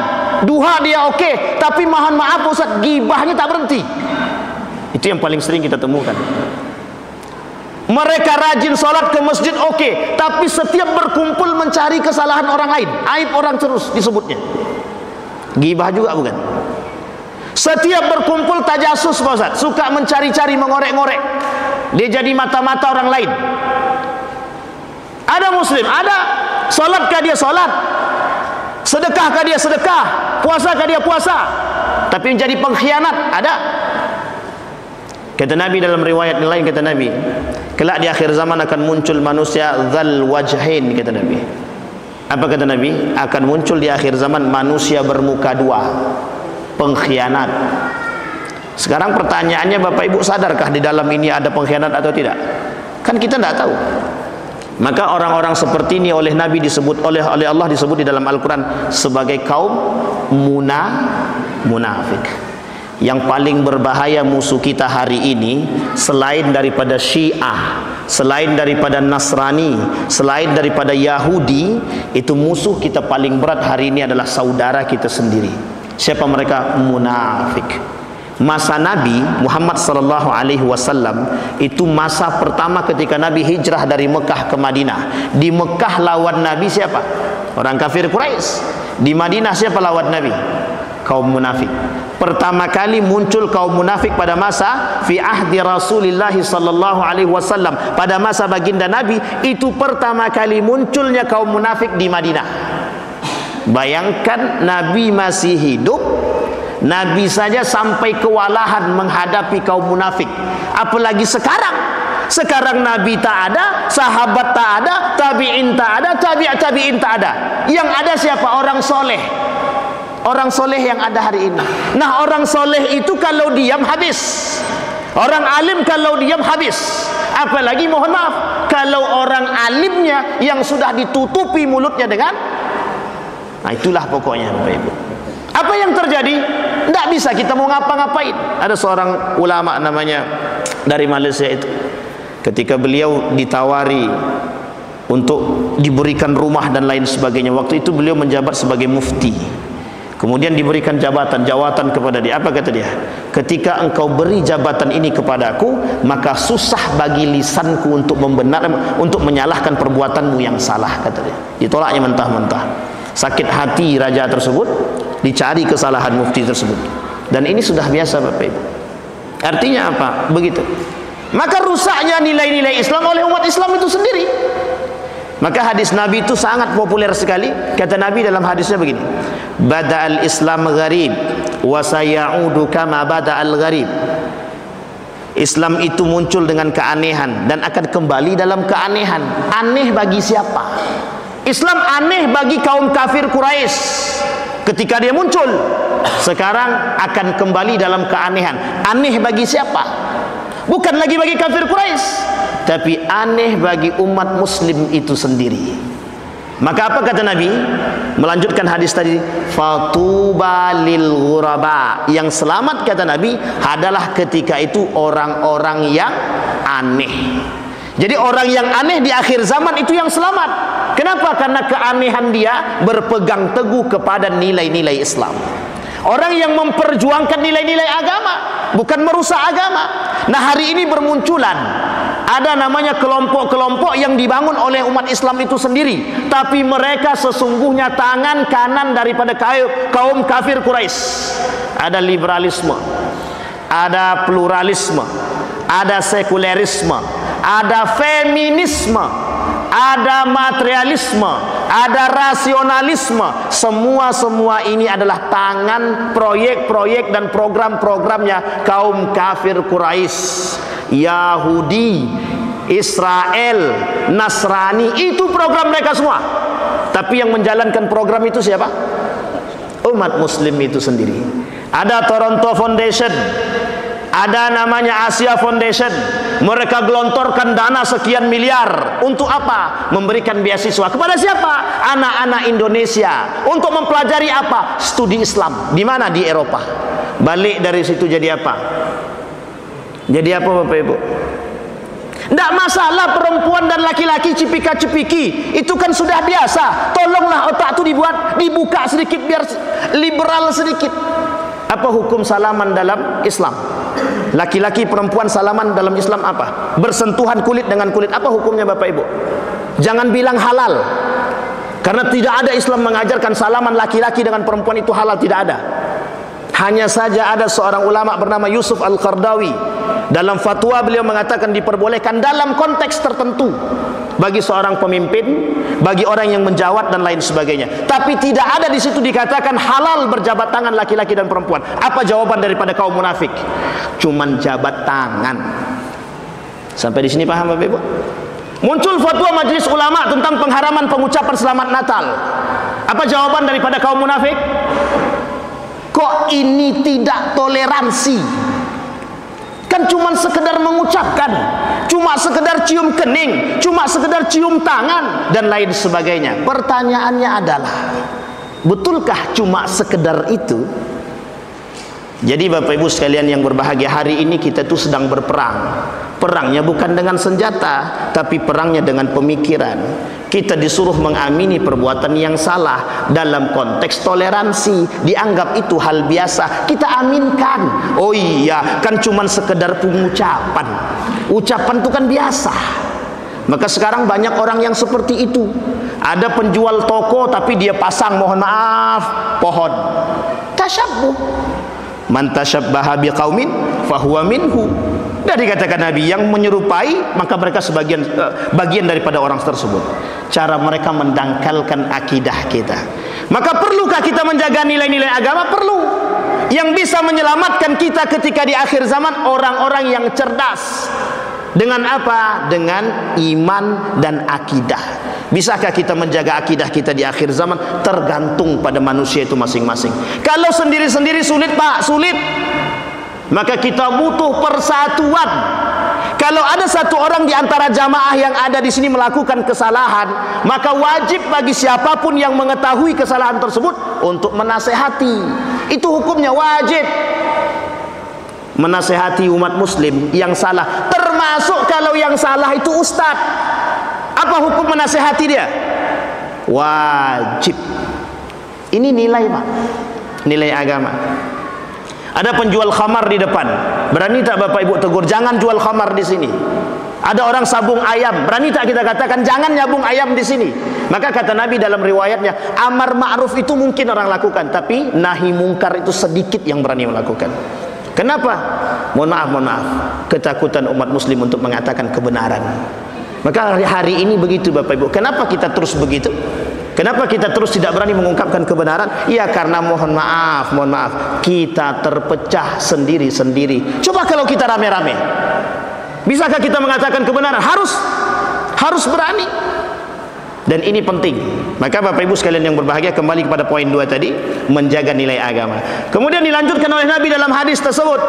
duha dia oke, tapi mohon maaf Pak Ustaz, gibahnya tak berhenti. Itu yang paling sering kita temukan. Mereka rajin salat ke masjid oke, tapi setiap berkumpul mencari kesalahan orang lain, aib orang terus disebutnya. Gibah juga bukan? Setiap berkumpul tajasus Pak Ustaz, suka mencari-cari, mengorek-ngorek. Dia jadi mata-mata orang lain. Ada muslim, ada. Salatkah dia salat? Sedekahkah dia sedekah? Puasakah dia puasa? Tapi menjadi pengkhianat, ada. Kata Nabi dalam riwayat lain, kata Nabi, kelak di akhir zaman akan muncul manusia dzal wajhain, kata Nabi. Apa kata Nabi? Akan muncul di akhir zaman manusia bermuka dua, pengkhianat. Sekarang pertanyaannya, Bapak Ibu sadarkah di dalam ini ada pengkhianat atau tidak? Kan kita tidak tahu. Maka orang-orang seperti ini oleh Nabi disebut, oleh Allah disebut di dalam Al-Quran sebagai kaum munafik. Yang paling berbahaya musuh kita hari ini, selain daripada Syiah, selain daripada Nasrani, selain daripada Yahudi, itu musuh kita paling berat hari ini adalah saudara kita sendiri. Siapa mereka? Munafik. Masa Nabi Muhammad sallallahu alaihi wasallam itu masa pertama ketika Nabi hijrah dari Mekah ke Madinah. Di Mekah lawan Nabi siapa? Orang kafir Quraisy. Di Madinah siapa lawan Nabi? Kaum munafik. Pertama kali muncul kaum munafik pada masa fi ahdi Rasulullah sallallahu alaihi wasallam, pada masa baginda Nabi, itu pertama kali munculnya kaum munafik di Madinah. Bayangkan Nabi masih hidup, Nabi saja sampai kewalahan menghadapi kaum munafik, apalagi sekarang. Sekarang Nabi tak ada, sahabat tak ada, tabi'in tak ada, tabi'in tak ada. Yang ada siapa? Orang soleh. Orang soleh yang ada hari ini. Nah, orang soleh itu kalau diam habis. Orang alim kalau diam habis. Apalagi mohon maaf, kalau orang alimnya yang sudah ditutupi mulutnya dengan, nah itulah pokoknya Bapak Ibu. Apa yang terjadi? Tidak bisa kita mau ngapa-ngapain. Ada seorang ulama namanya dari Malaysia itu, ketika beliau ditawari untuk diberikan rumah dan lain sebagainya, waktu itu beliau menjabat sebagai mufti. Kemudian diberikan jabatan kepada dia. Apa kata dia? Ketika engkau beri jabatan ini kepadaku, maka susah bagi lisanku untuk untuk menyalahkan perbuatanmu yang salah, kata dia. Ditolaknya mentah-mentah. Sakit hati raja tersebut, dicari kesalahan mufti tersebut. Dan ini sudah biasa Bapak Ibu. Artinya apa? Begitu. Maka rusaknya nilai-nilai Islam oleh umat Islam itu sendiri. Maka hadis Nabi itu sangat populer sekali. Kata Nabi dalam hadisnya begini, bada'al Islam gharib wa sayaudu kama bada'al gharib. Islam itu muncul dengan keanehan dan akan kembali dalam keanehan. Aneh bagi siapa? Islam aneh bagi kaum kafir Quraisy ketika dia muncul. Sekarang akan kembali dalam keanehan. Aneh bagi siapa? Bukan lagi bagi kafir Quraisy, tapi aneh bagi umat muslim itu sendiri. Maka apa kata Nabi? Melanjutkan hadis tadi, fatuba lil ghuraba. Yang selamat kata Nabi adalah ketika itu orang-orang yang aneh. Jadi orang yang aneh di akhir zaman itu yang selamat. Kenapa? Karena keanehan dia berpegang teguh kepada nilai-nilai Islam. Orang yang memperjuangkan nilai-nilai agama, bukan merusak agama. Nah, hari ini bermunculan ada namanya kelompok-kelompok yang dibangun oleh umat Islam itu sendiri, tapi mereka sesungguhnya tangan kanan daripada kaum kafir Quraisy. Ada liberalisme, ada pluralisme, ada sekulerisme, ada feminisme, ada materialisme, ada rasionalisme. Semua ini adalah tangan, proyek-proyek dan program-programnya kaum kafir Quraisy, Yahudi, Israel, Nasrani. Itu program mereka semua. Tapi yang menjalankan program itu siapa? Umat muslim itu sendiri. Ada Toronto Foundation, ada namanya Asia Foundation. Mereka gelontorkan dana sekian miliar. Untuk apa? Memberikan beasiswa kepada siapa? Anak-anak Indonesia. Untuk mempelajari apa? Studi Islam. Di mana? Di Eropa. Balik dari situ jadi apa? Jadi apa Bapak Ibu? Tidak masalah perempuan dan laki-laki cipika-cipiki. Itu kan sudah biasa. Tolonglah otak itu dibuka sedikit biar liberal sedikit. Apa hukum salaman dalam Islam? Laki-laki perempuan salaman dalam Islam apa? Bersentuhan kulit dengan kulit. Apa hukumnya Bapak Ibu? Jangan bilang halal. Karena tidak ada Islam mengajarkan salaman laki-laki dengan perempuan itu halal. Tidak ada. Hanya saja ada seorang ulama bernama Yusuf Al-Qardawi. Dalam fatwa beliau mengatakan diperbolehkan dalam konteks tertentu. Bagi seorang pemimpin, bagi orang yang menjawat dan lain sebagainya. Tapi tidak ada di situ dikatakan halal berjabat tangan laki-laki dan perempuan. Apa jawaban daripada kaum munafik? Cuman jabat tangan. Sampai di sini paham Bapak Ibu? Muncul fatwa majelis ulama tentang pengharaman pengucapan selamat Natal. Apa jawaban daripada kaum munafik? Kok ini tidak toleransi? Kan cuma sekedar mengucapkan, cuma sekedar cium kening, cuma sekedar cium tangan dan lain sebagainya. Pertanyaannya adalah, betulkah cuma sekedar itu? Jadi Bapak Ibu sekalian yang berbahagia, hari ini kita tuh sedang berperang. Perangnya bukan dengan senjata, tapi perangnya dengan pemikiran. Kita disuruh mengamini perbuatan yang salah dalam konteks toleransi. Dianggap itu hal biasa, kita aminkan. Oh iya, kan cuman sekedar pengucapan. Ucapan itu kan biasa. Maka sekarang banyak orang yang seperti itu. Ada penjual toko tapi dia pasang, mohon maaf, pohon. Tasyabbuh. Man tasyabbaha biqaumin fahuwa minhu. Dan dikatakan Nabi, yang menyerupai maka mereka bagian daripada orang tersebut. Cara mereka mendangkalkan akidah kita. Maka perlukah kita menjaga nilai-nilai agama? Perlu. Yang bisa menyelamatkan kita ketika di akhir zaman orang-orang yang cerdas. Dengan apa? Dengan iman dan akidah. Bisakah kita menjaga akidah kita di akhir zaman? Tergantung pada manusia itu masing-masing. Kalau sendiri-sendiri sulit Pak, sulit. Maka kita butuh persatuan. Kalau ada satu orang di antara jamaah yang ada di sini melakukan kesalahan, maka wajib bagi siapapun yang mengetahui kesalahan tersebut untuk menasehati. Itu hukumnya wajib. Menasehati umat muslim yang salah, termasuk kalau yang salah itu ustadz. Apa hukum menasehati dia? Wajib. Ini nilai Pak, nilai agama. Ada penjual khamar di depan, berani tak Bapak Ibu tegur, jangan jual khamar di sini. Ada orang sabung ayam, berani tak kita katakan jangan nyabung ayam di sini? Maka kata Nabi dalam riwayatnya, amar ma'ruf itu mungkin orang lakukan, tapi nahi mungkar itu sedikit yang berani melakukan. Kenapa? Mohon maaf, ketakutan umat muslim untuk mengatakan kebenaran. Maka hari ini begitu Bapak Ibu. Kenapa kita terus begitu? Kenapa kita terus tidak berani mengungkapkan kebenaran? Ya karena mohon maaf, kita terpecah sendiri-sendiri. Coba kalau kita rame-rame, bisakah kita mengatakan kebenaran? Harus berani. Dan ini penting. Maka Bapak Ibu sekalian yang berbahagia, kembali kepada poin 2 tadi, menjaga nilai agama. Kemudian dilanjutkan oleh Nabi dalam hadis tersebut,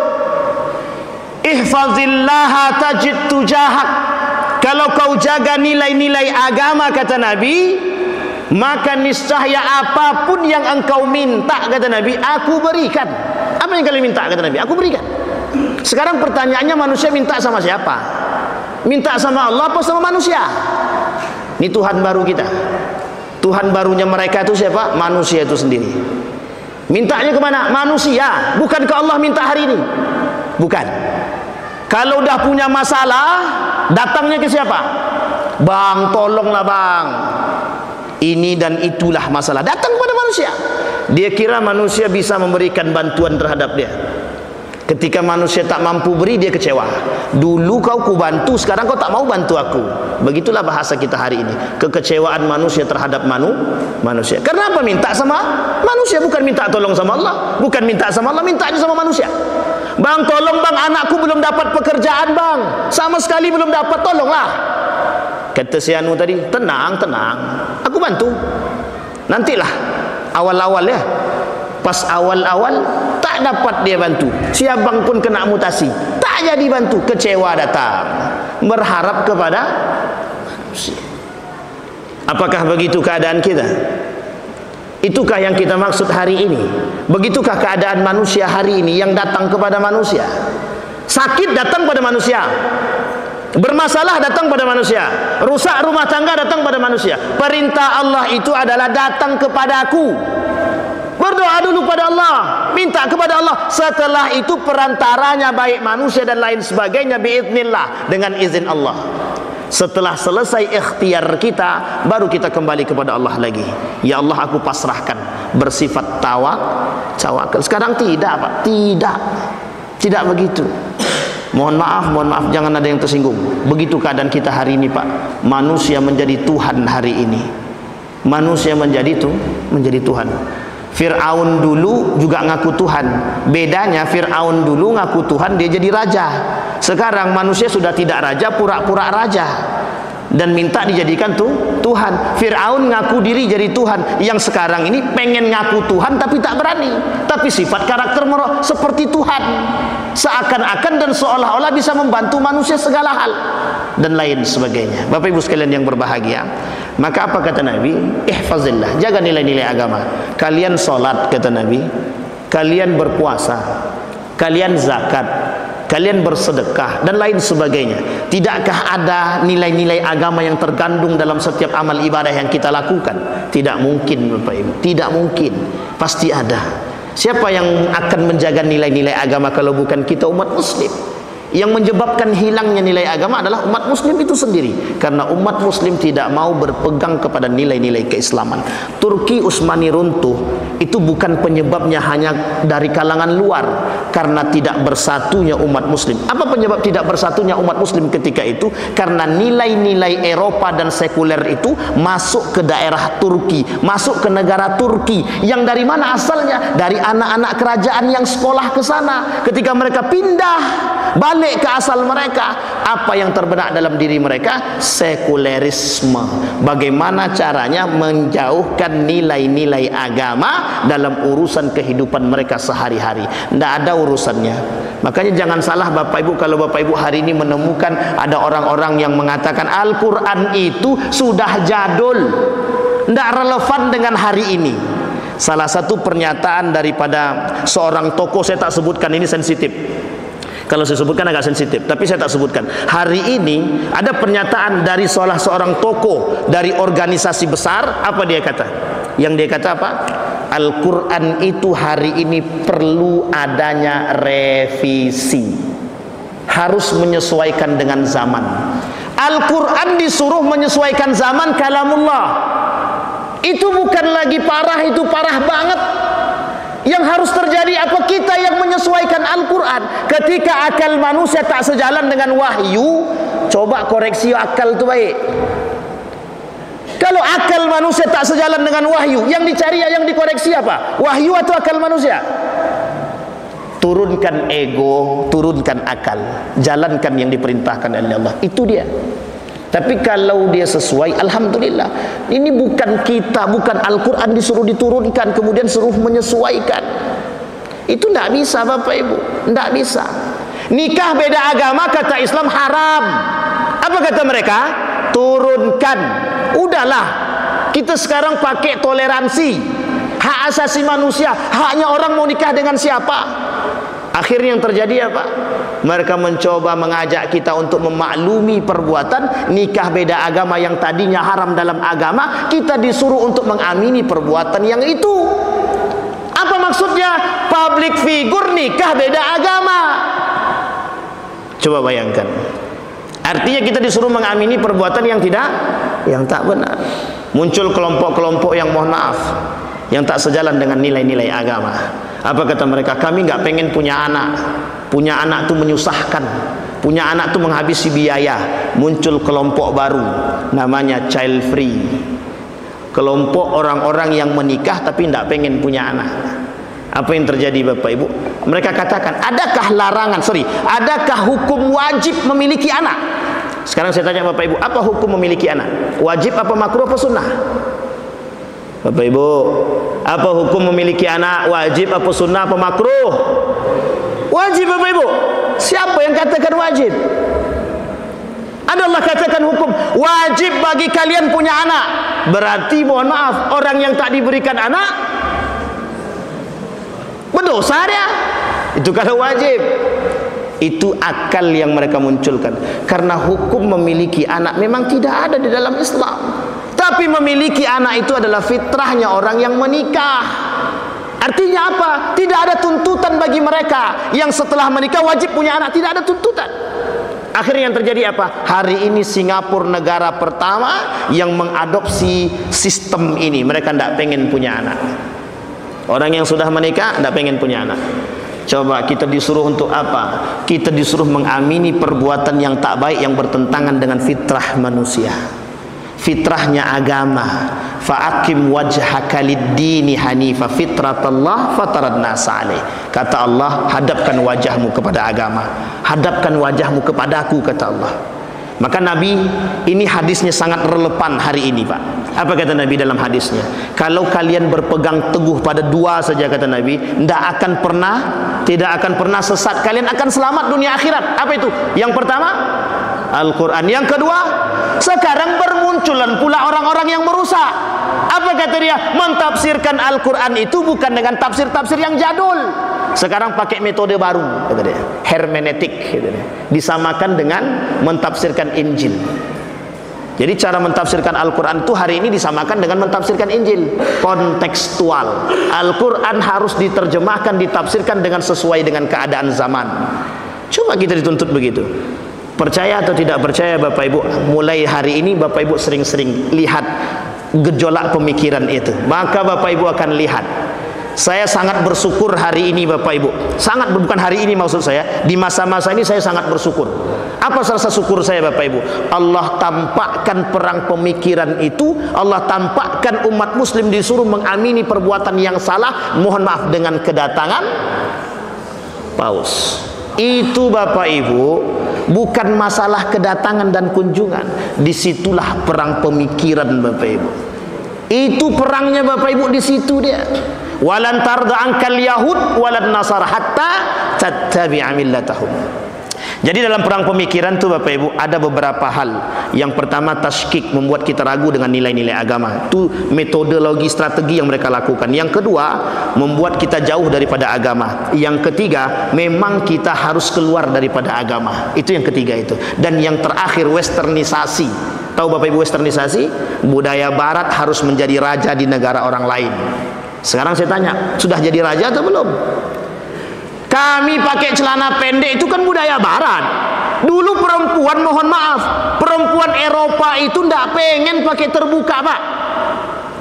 ihfazillaha tajid tujahak. Kalau kau jaga nilai-nilai agama, kata Nabi, maka niscaya apapun yang engkau minta, kata Nabi, aku berikan. Apa yang kalian minta, kata Nabi, aku berikan. Sekarang pertanyaannya, manusia minta sama siapa? Minta sama Allah apa sama manusia? Ini Tuhan baru kita. Tuhan barunya mereka itu siapa? Manusia itu sendiri. Mintanya kemana? Manusia. Bukan ke Allah minta hari ini. Bukan. Kalau udah punya masalah, datangnya ke siapa? Bang, tolonglah bang, ini dan itulah masalah. Datang kepada manusia. Dia kira manusia bisa memberikan bantuan terhadap dia. Ketika manusia tak mampu beri, dia kecewa. Dulu kau ku bantu, sekarang kau tak mau bantu aku. Begitulah bahasa kita hari ini. Kekecewaan manusia terhadap manusia. Kenapa minta sama manusia? Bukan minta tolong sama Allah. Bukan minta sama Allah, mintanya sama manusia. Bang, tolong bang, anakku belum dapat pekerjaan bang. Sama sekali belum dapat, tolonglah. Kata si Anu tadi, tenang, aku bantu. Nantilah, awal-awal ya. Pas awal-awal tak dapat dia bantu, si abang pun kena mutasi, tak jadi bantu, kecewa datang, berharap kepada manusia. Apakah begitu keadaan kita? Itukah yang kita maksud hari ini? Begitukah keadaan manusia hari ini yang datang kepada manusia? Sakit datang pada manusia, bermasalah datang pada manusia, rusak rumah tangga datang pada manusia. Perintah Allah itu adalah datang kepadaku. Berdoa dulu pada Allah, minta kepada Allah. Setelah itu perantaranya baik manusia dan lain sebagainya biiznillah, dengan izin Allah. Setelah selesai ikhtiar kita, baru kita kembali kepada Allah lagi. Ya Allah, aku pasrahkan, bersifat tawakal. Sekarang tidak Pak, tidak begitu. Mohon maaf, jangan ada yang tersinggung. Begitu keadaan kita hari ini Pak. Manusia menjadi Tuhan hari ini. Manusia menjadi Tuhan. Fir'aun dulu juga ngaku Tuhan. Bedanya Fir'aun dulu ngaku Tuhan, dia jadi raja. Sekarang manusia sudah tidak raja, pura-pura raja dan minta dijadikan Tuhan. Fir'aun ngaku diri jadi Tuhan. Yang sekarang ini pengen ngaku Tuhan tapi tak berani. Tapi sifat karakter seperti Tuhan, seakan-akan dan seolah-olah bisa membantu manusia segala hal dan lain sebagainya. Bapak Ibu sekalian yang berbahagia, maka apa kata Nabi? Ihfazillah, jaga nilai-nilai agama. Kalian sholat, kata Nabi, kalian berpuasa, kalian zakat, kalian bersedekah dan lain sebagainya. Tidakkah ada nilai-nilai agama yang terkandung dalam setiap amal ibadah yang kita lakukan? Tidak mungkin Bapak Ibu, tidak mungkin. Pasti ada. Siapa yang akan menjaga nilai-nilai agama kalau bukan kita umat muslim? Yang menyebabkan hilangnya nilai agama adalah umat muslim itu sendiri, karena umat muslim tidak mau berpegang kepada nilai-nilai keislaman. Turki Utsmani runtuh itu bukan penyebabnya hanya dari kalangan luar, karena tidak bersatunya umat muslim. Apa penyebab tidak bersatunya umat muslim ketika itu? Karena nilai-nilai Eropa dan sekuler itu masuk ke daerah Turki, masuk ke negara Turki, yang dari mana asalnya? Dari anak-anak kerajaan yang sekolah ke sana. Ketika mereka pindah balik ke asal mereka, apa yang terbenak dalam diri mereka? Sekulerisme. Bagaimana caranya menjauhkan nilai-nilai agama dalam urusan kehidupan mereka sehari-hari? Tidak ada urusannya. Makanya jangan salah Bapak Ibu, kalau Bapak Ibu hari ini menemukan ada orang-orang yang mengatakan Al-Quran itu sudah jadul, tidak relevan dengan hari ini. Salah satu pernyataan daripada seorang tokoh, saya tak sebutkan, ini sensitif. Kalau saya sebutkan agak sensitif, tapi saya tak sebutkan. Hari ini ada pernyataan dari salah seorang tokoh dari organisasi besar. Apa dia kata? Yang dia kata apa? Al-Quran itu hari ini perlu adanya revisi, harus menyesuaikan dengan zaman. Al-Quran disuruh menyesuaikan zaman kalamullah. Itu bukan lagi parah, itu parah banget. Yang harus terjadi apa? Kita yang menyesuaikan Al-Quran. Ketika akal manusia tak sejalan dengan wahyu, coba koreksi akal itu baik. Kalau akal manusia tak sejalan dengan wahyu, yang dicari, yang dikoreksi apa? Wahyu atau akal manusia? Turunkan ego, turunkan akal, jalankan yang diperintahkan oleh Allah. Itu dia. Tapi kalau dia sesuai, alhamdulillah. Ini bukan kita, bukan Al-Quran disuruh diturunkan kemudian suruh menyesuaikan. Itu tidak bisa Bapak Ibu, tidak bisa. Nikah beda agama kata Islam haram. Apa kata mereka? Turunkan. Udahlah, kita sekarang pakai toleransi, hak asasi manusia, haknya orang mau nikah dengan siapa. Akhirnya yang terjadi apa? Mereka mencoba mengajak kita untuk memaklumi perbuatan nikah beda agama yang tadinya haram dalam agama. Kita disuruh untuk mengamini perbuatan yang itu. Apa maksudnya? Public figure nikah beda agama. Coba bayangkan. Artinya kita disuruh mengamini perbuatan yang tak benar. Muncul kelompok-kelompok yang mohon maaf, yang tak sejalan dengan nilai-nilai agama. Apa kata mereka? Kami nggak pengen punya anak. punya anak itu menyusahkan, punya anak itu menghabisi biaya. Muncul kelompok baru namanya child free, kelompok orang-orang yang menikah tapi tidak pengen punya anak. Apa yang terjadi Bapak Ibu? Mereka katakan, adakah hukum wajib memiliki anak? Sekarang saya tanya Bapak Ibu, apa hukum memiliki anak? Wajib apa makruh apa sunnah? Bapak Ibu, apa hukum memiliki anak? Wajib apa sunnah apa makruh? Wajib Bapak Ibu. Siapa yang katakan wajib? Ada Allah katakan hukum wajib bagi kalian punya anak. Berarti mohon maaf, orang yang tak diberikan anak berdosa dia. Itu kalau wajib. Itu akal yang mereka munculkan. Karena hukum memiliki anak memang tidak ada di dalam Islam. Tapi memiliki anak itu adalah fitrahnya orang yang menikah. Artinya apa? Tidak ada tuntutan bagi mereka yang setelah menikah wajib punya anak. Tidak ada tuntutan. Akhirnya yang terjadi apa? Hari ini Singapura negara pertama yang mengadopsi sistem ini. Mereka tidak pengen punya anak. Orang yang sudah menikah tidak pengen punya anak. Coba kita disuruh untuk apa? Kita disuruh mengamini perbuatan yang tak baik yang bertentangan dengan fitrah manusia, fitrahnya agama. Fa'akim wajhaka lid-dini hanifa fitratallah fataradnas alaih. Kata Allah, hadapkan wajahmu kepada agama, hadapkan wajahmu kepadaku, kata Allah. Maka Nabi, ini hadisnya sangat relevan hari ini Pak. Apa kata Nabi dalam hadisnya? Kalau kalian berpegang teguh pada dua saja, kata Nabi, tidak akan pernah sesat. Kalian akan selamat dunia akhirat. Apa itu? Yang pertama, Al-Quran. Yang kedua, sekarang bermunculan pula orang-orang yang merusak. Apa kata dia? Mentafsirkan Al-Quran itu bukan dengan tafsir-tafsir yang jadul. Sekarang pakai metode baru, kata dia, hermeneutik, kata dia. Disamakan dengan mentafsirkan Injil. Jadi cara mentafsirkan Al-Quran itu hari ini disamakan dengan mentafsirkan Injil. Kontekstual. Al-Quran harus diterjemahkan, ditafsirkan dengan sesuai dengan keadaan zaman. Coba kita dituntut begitu. Percaya atau tidak percaya Bapak Ibu, mulai hari ini Bapak Ibu sering-sering lihat gejolak pemikiran itu. Maka Bapak Ibu akan lihat, saya sangat bersyukur hari ini Bapak Ibu. Sangat, bukan hari ini maksud saya, di masa-masa ini saya sangat bersyukur. Apa rasa syukur saya Bapak Ibu? Allah tampakkan perang pemikiran itu. Allah tampakkan umat muslim disuruh mengamini perbuatan yang salah, mohon maaf, dengan kedatangan paus. Itu Bapak Ibu bukan masalah kedatangan dan kunjungan. Disitulah perang pemikiran Bapak Ibu. Itu perangnya Bapak Ibu, di situ dia. Walan tarda ankal yahud walan nasara hatta tattabi'a millatahum. Jadi dalam perang pemikiran itu Bapak Ibu ada beberapa hal. Yang pertama, tasykik, membuat kita ragu dengan nilai-nilai agama. Itu metodologi, strategi yang mereka lakukan. Yang kedua, membuat kita jauh daripada agama. Yang ketiga, memang kita harus keluar daripada agama. Itu yang ketiga itu. Dan yang terakhir, westernisasi. Tahu Bapak Ibu westernisasi? Budaya barat harus menjadi raja di negara orang lain. Sekarang saya tanya, sudah jadi raja atau belum? Kami pakai celana pendek itu kan budaya barat. Dulu perempuan, mohon maaf, perempuan Eropa itu tidak pengen pakai terbuka Pak.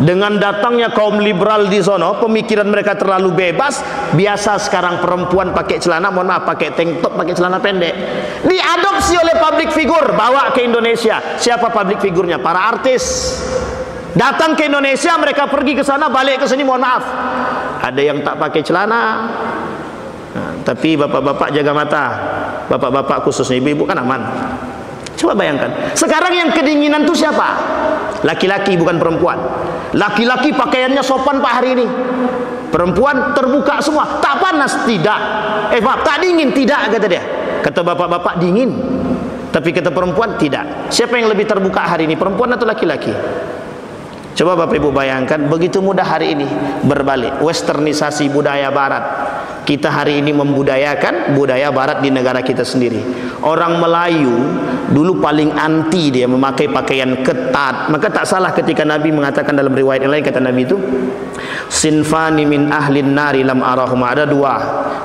Dengan datangnya kaum liberal di sono, pemikiran mereka terlalu bebas. Biasa sekarang perempuan pakai celana, mohon maaf, pakai tank top, pakai celana pendek. Diadopsi oleh public figure, bawa ke Indonesia. Siapa public figurnya? Para artis. Datang ke Indonesia, mereka pergi ke sana, balik ke sini, mohon maaf, ada yang tak pakai celana. Nah, tapi bapak-bapak jaga mata, bapak-bapak khususnya, ibu-ibu kan aman. Coba bayangkan, sekarang yang kedinginan itu siapa? Laki-laki, bukan perempuan. Laki-laki pakaiannya sopan Pak hari ini. Perempuan terbuka semua, tak panas, tidak. Maaf, tak dingin, tidak, kata dia. Kata bapak-bapak dingin, tapi kata perempuan tidak. Siapa yang lebih terbuka hari ini, perempuan atau laki-laki? Coba Bapak Ibu bayangkan, begitu mudah hari ini berbalik, westernisasi budaya barat. Kita hari ini membudayakan budaya barat di negara kita sendiri. Orang Melayu dulu paling anti dia memakai pakaian ketat. Maka tak salah ketika Nabi mengatakan dalam riwayat yang lain, kata Nabi itu, sinfani min ahlin nari lam arahuma. Ada dua,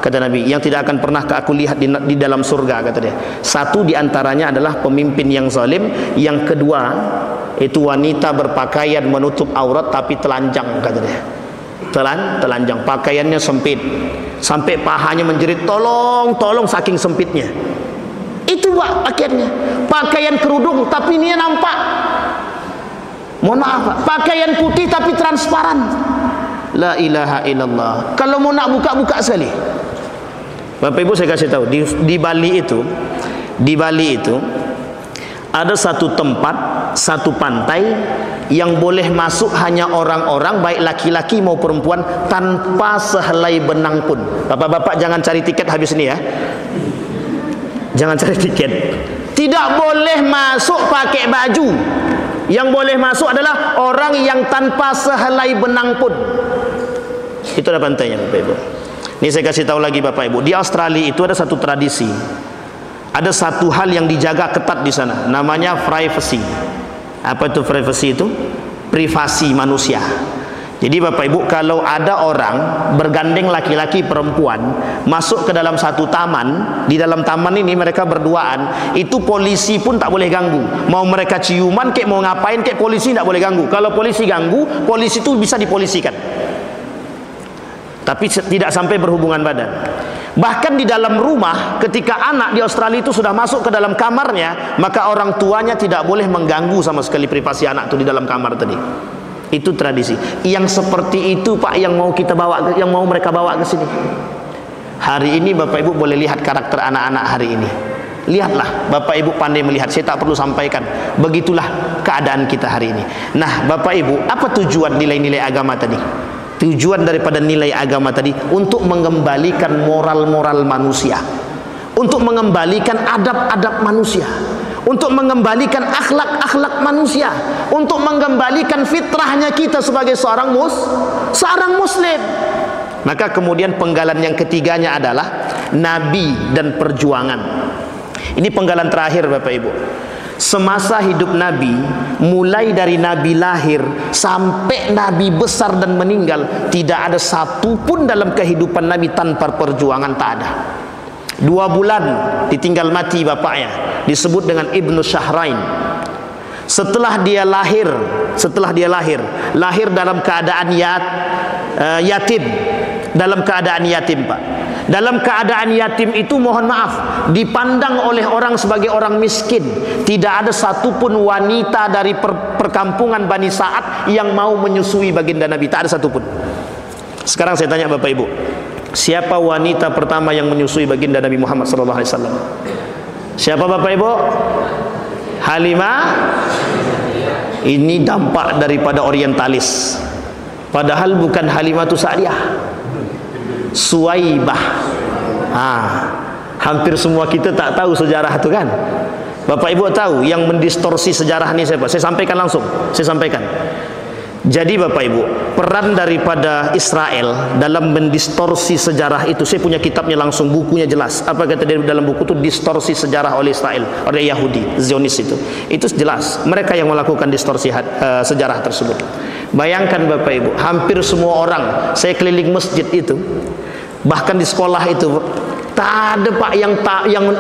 kata Nabi, yang tidak akan pernah aku lihat di dalam surga, kata dia. Satu diantaranya adalah pemimpin yang zalim. Yang kedua itu wanita berpakaian menutup aurat tapi telanjang, kata dia. telanjang, pakaiannya sempit sampai pahanya menjerit tolong saking sempitnya. Itu Pak pakaiannya, pakaian kerudung tapi ini nampak. Mohon maaf Pak, pakaian putih tapi transparan. La ilaha illallah. Kalau mau nak buka sekali. Bapak Ibu saya kasih tahu, di Bali itu ada satu tempat, satu pantai yang boleh masuk hanya orang-orang baik laki-laki mau perempuan tanpa sehelai benang pun. Bapak-bapak jangan cari tiket habis ini ya. Jangan cari tiket. Tidak boleh masuk pakai baju. Yang boleh masuk adalah orang yang tanpa sehelai benang pun. Itu ada pantainya Bapak Ibu. Ini saya kasih tahu lagi Bapak Ibu, di Australia itu ada satu tradisi. Ada satu hal yang dijaga ketat di sana, namanya privacy. Apa itu privacy itu? Privasi manusia. Jadi Bapak Ibu, kalau ada orang bergandeng laki-laki perempuan masuk ke dalam satu taman, di dalam taman ini mereka berduaan, itu polisi pun tak boleh ganggu. Mau mereka ciuman kek, mau ngapain kek, polisi tak boleh ganggu. Kalau polisi ganggu, polisi itu bisa dipolisikan. Tapi tidak sampai berhubungan badan. Bahkan di dalam rumah, ketika anak di Australia itu sudah masuk ke dalam kamarnya, maka orang tuanya tidak boleh mengganggu sama sekali privasi anak itu di dalam kamar tadi. Itu tradisi. Yang seperti itu Pak yang mau kita bawa, yang mau mereka bawa ke sini. Hari ini Bapak Ibu boleh lihat karakter anak-anak hari ini. Lihatlah, Bapak Ibu pandai melihat. Saya tak perlu sampaikan. Begitulah keadaan kita hari ini. Nah, Bapak Ibu, apa tujuan nilai-nilai agama tadi? Tujuan daripada nilai agama tadi untuk mengembalikan moral-moral manusia, untuk mengembalikan adab-adab manusia, untuk mengembalikan akhlak-akhlak manusia, untuk mengembalikan fitrahnya kita sebagai seorang muslim. Maka kemudian penggalan yang ketiganya adalah Nabi dan perjuangan. Ini penggalan terakhir Bapak Ibu. Semasa hidup Nabi, mulai dari Nabi lahir sampai Nabi besar dan meninggal, tidak ada satu pun dalam kehidupan Nabi tanpa perjuangan, tak ada. 2 bulan ditinggal mati bapaknya, disebut dengan Ibnu Syahrain. Setelah dia lahir dalam keadaan yatim, dalam keadaan yatim Pak. Dalam keadaan yatim itu, mohon maaf, dipandang oleh orang sebagai orang miskin. Tidak ada satupun wanita dari perkampungan Bani Sa'ad yang mau menyusui baginda Nabi. Tak ada satupun. Sekarang saya tanya Bapak Ibu, siapa wanita pertama yang menyusui baginda Nabi Muhammad SAW? Siapa Bapak Ibu? Halimah. Ini dampak daripada orientalis. Padahal bukan Halimah Sa'diyah, Suwaibah. Hampir semua kita tak tahu sejarah itu kan. Bapak Ibu tahu yang mendistorsi sejarah ini siapa? Saya sampaikan langsung. Jadi Bapak Ibu, peran daripada Israel dalam mendistorsi sejarah itu, saya punya kitabnya langsung, bukunya jelas. Apa kata dia dalam buku itu? Distorsi sejarah oleh Israel, oleh Yahudi, Zionis itu. Itu jelas. Mereka yang melakukan distorsi sejarah tersebut. Bayangkan Bapak Ibu, hampir semua orang, saya keliling masjid itu, bahkan di sekolah itu, tak ada Pak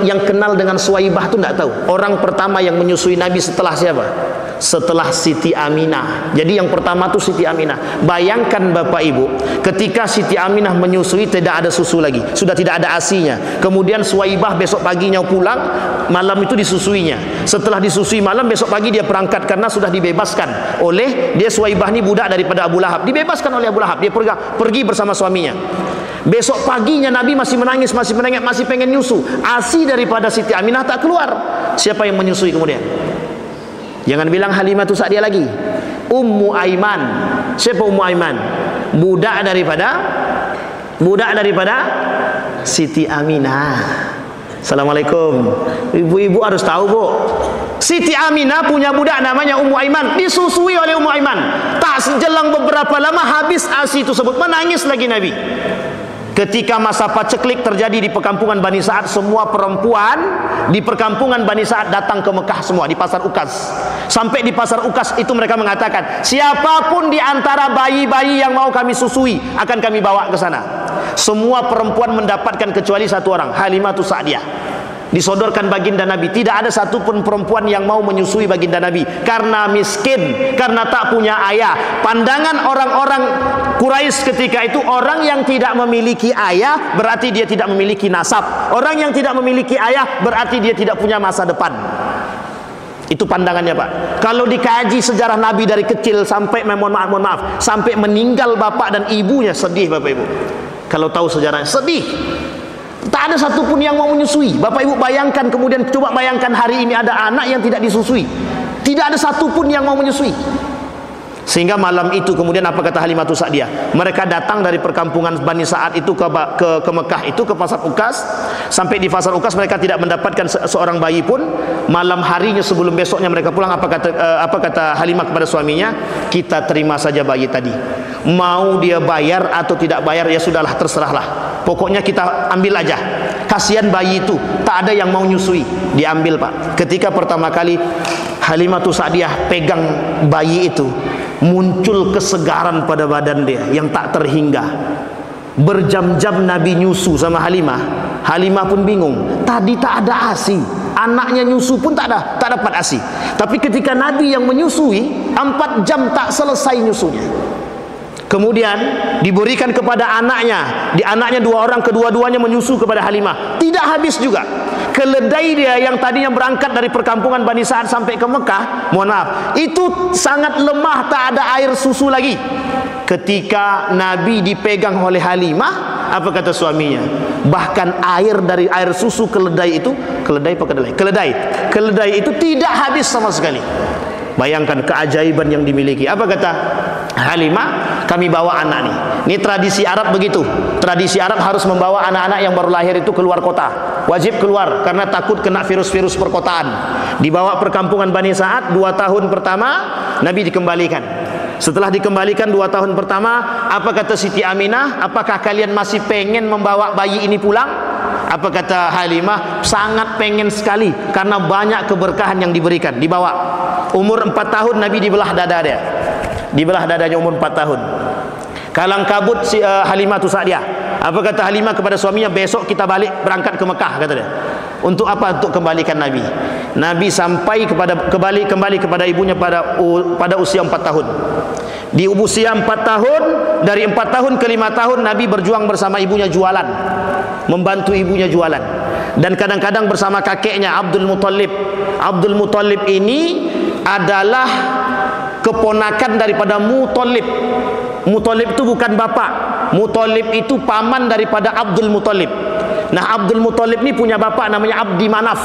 yang kenal dengan Suwaibah itu, tidak tahu. Orang pertama yang menyusui Nabi setelah siapa? Setelah Siti Aminah. Jadi yang pertama itu Siti Aminah. Bayangkan Bapak Ibu, ketika Siti Aminah menyusui tidak ada susu lagi, sudah tidak ada asinya. Kemudian Suwaibah besok paginya pulang, malam itu disusuinya. Setelah disusui malam, besok pagi dia berangkat karena sudah dibebaskan oleh dia. Suwaibah ini budak daripada Abu Lahab, dibebaskan oleh Abu Lahab. Dia pergi bersama suaminya. Besok paginya Nabi masih menangis, masih pengen nyusu. ASI daripada Siti Aminah tak keluar. Siapa yang menyusui kemudian? Jangan bilang Halimah Sa'diyah lagi. Ummu Aiman. Siapa Ummu Aiman? Budak daripada Siti Aminah. Assalamualaikum. Ibu-ibu harus tahu, Bu. Siti Aminah punya budak namanya Ummu Aiman, disusui oleh Ummu Aiman. Tak sejelang beberapa lama habis ASI tersebut, menangis lagi Nabi. Ketika masa paceklik terjadi di perkampungan Bani Sa'ad, semua perempuan di perkampungan Bani Sa'ad datang ke Mekah semua, di pasar Ukas. Sampai di pasar Ukas itu mereka mengatakan, siapapun di antara bayi-bayi yang mau kami susui akan kami bawa ke sana. Semua perempuan mendapatkan kecuali satu orang, Halimah Sa'diyah. disodorkan baginda Nabi. Tidak ada satupun perempuan yang mau menyusui baginda Nabi karena miskin, karena tak punya ayah. Pandangan orang-orang Quraisy ketika itu, orang yang tidak memiliki ayah berarti dia tidak memiliki nasab. Orang yang tidak memiliki ayah berarti dia tidak punya masa depan. Itu pandangannya, Pak. Kalau dikaji sejarah Nabi dari kecil sampai mohon maaf sampai meninggal bapak dan ibunya, sedih Bapak Ibu. Kalau tahu sejarahnya, sedih. Tak ada satupun yang mau menyusui. Bapak Ibu bayangkan, kemudian coba bayangkan hari ini ada anak yang tidak disusui. Tidak ada satupun yang mau menyusui. Sehingga malam itu kemudian apa kata Halimatus Sa'diyah? Mereka datang dari perkampungan Bani Sa'ad itu ke Mekah itu, ke Pasar Ukas. Sampai di Pasar Ukas mereka tidak mendapatkan seorang bayi pun. Malam harinya sebelum besoknya mereka pulang, apa kata Halimah kepada suaminya? Kita terima saja bayi tadi. Mau dia bayar atau tidak bayar, ya sudahlah, terserahlah. Pokoknya kita ambil aja. Kasihan bayi itu, tak ada yang mau nyusui. Diambil, Pak. Ketika pertama kali Halimatus Sa'diyah pegang bayi itu, muncul kesegaran pada badan dia yang tak terhingga. Berjam-jam Nabi nyusu sama Halimah. Halimah pun bingung. Tadi tak ada ASI, anaknya nyusu pun tak dapat ASI. Tapi ketika Nabi yang menyusui, 4 jam tak selesai nyusunya. Kemudian diberikan kepada anaknya. Di anaknya 2 orang, kedua-duanya menyusu kepada Halimah. Tidak habis juga. Keledai dia yang tadinya berangkat dari perkampungan Bani Sa'ad sampai ke Mekah, mohon maaf, itu sangat lemah, tak ada air susu lagi. Ketika Nabi dipegang oleh Halimah, apa kata suaminya? Bahkan air dari air susu keledai itu, keledai itu tidak habis sama sekali. Bayangkan keajaiban yang dimiliki. Apa kata Halimah? Kami bawa anak nih. Ini tradisi Arab begitu. Tradisi Arab harus membawa anak-anak yang baru lahir itu keluar kota. Wajib keluar karena takut kena virus-virus perkotaan. Dibawa perkampungan Bani Sa'ad 2 tahun pertama, Nabi dikembalikan. Setelah dikembalikan 2 tahun pertama, apa kata Siti Aminah? Apakah kalian masih pengen membawa bayi ini pulang? Apa kata Halimah? Sangat pengen sekali karena banyak keberkahan yang diberikan. Dibawa. Umur 4 tahun Nabi dibelah dada dia. Dibelah dadanya umur 4 tahun. Kalang kabut si Halimatus Sa'diyah. Apa kata Halimah kepada suaminya? Besok kita balik berangkat ke Mekah, kata dia. Untuk apa? Untuk kembalikan Nabi. Nabi sampai kembali kepada ibunya pada usia 4 tahun. Di usia 4 tahun, dari 4 tahun ke 5 tahun Nabi berjuang bersama ibunya jualan, membantu ibunya jualan. Dan kadang-kadang bersama kakeknya Abdul Muthalib. Abdul Muthalib ini adalah keponakan daripada Muthalib. Muthalib itu bukan bapak. Muthalib itu paman daripada Abdul Muthalib. Nah, Abdul Muthalib ini punya bapak namanya Abdi Manaf.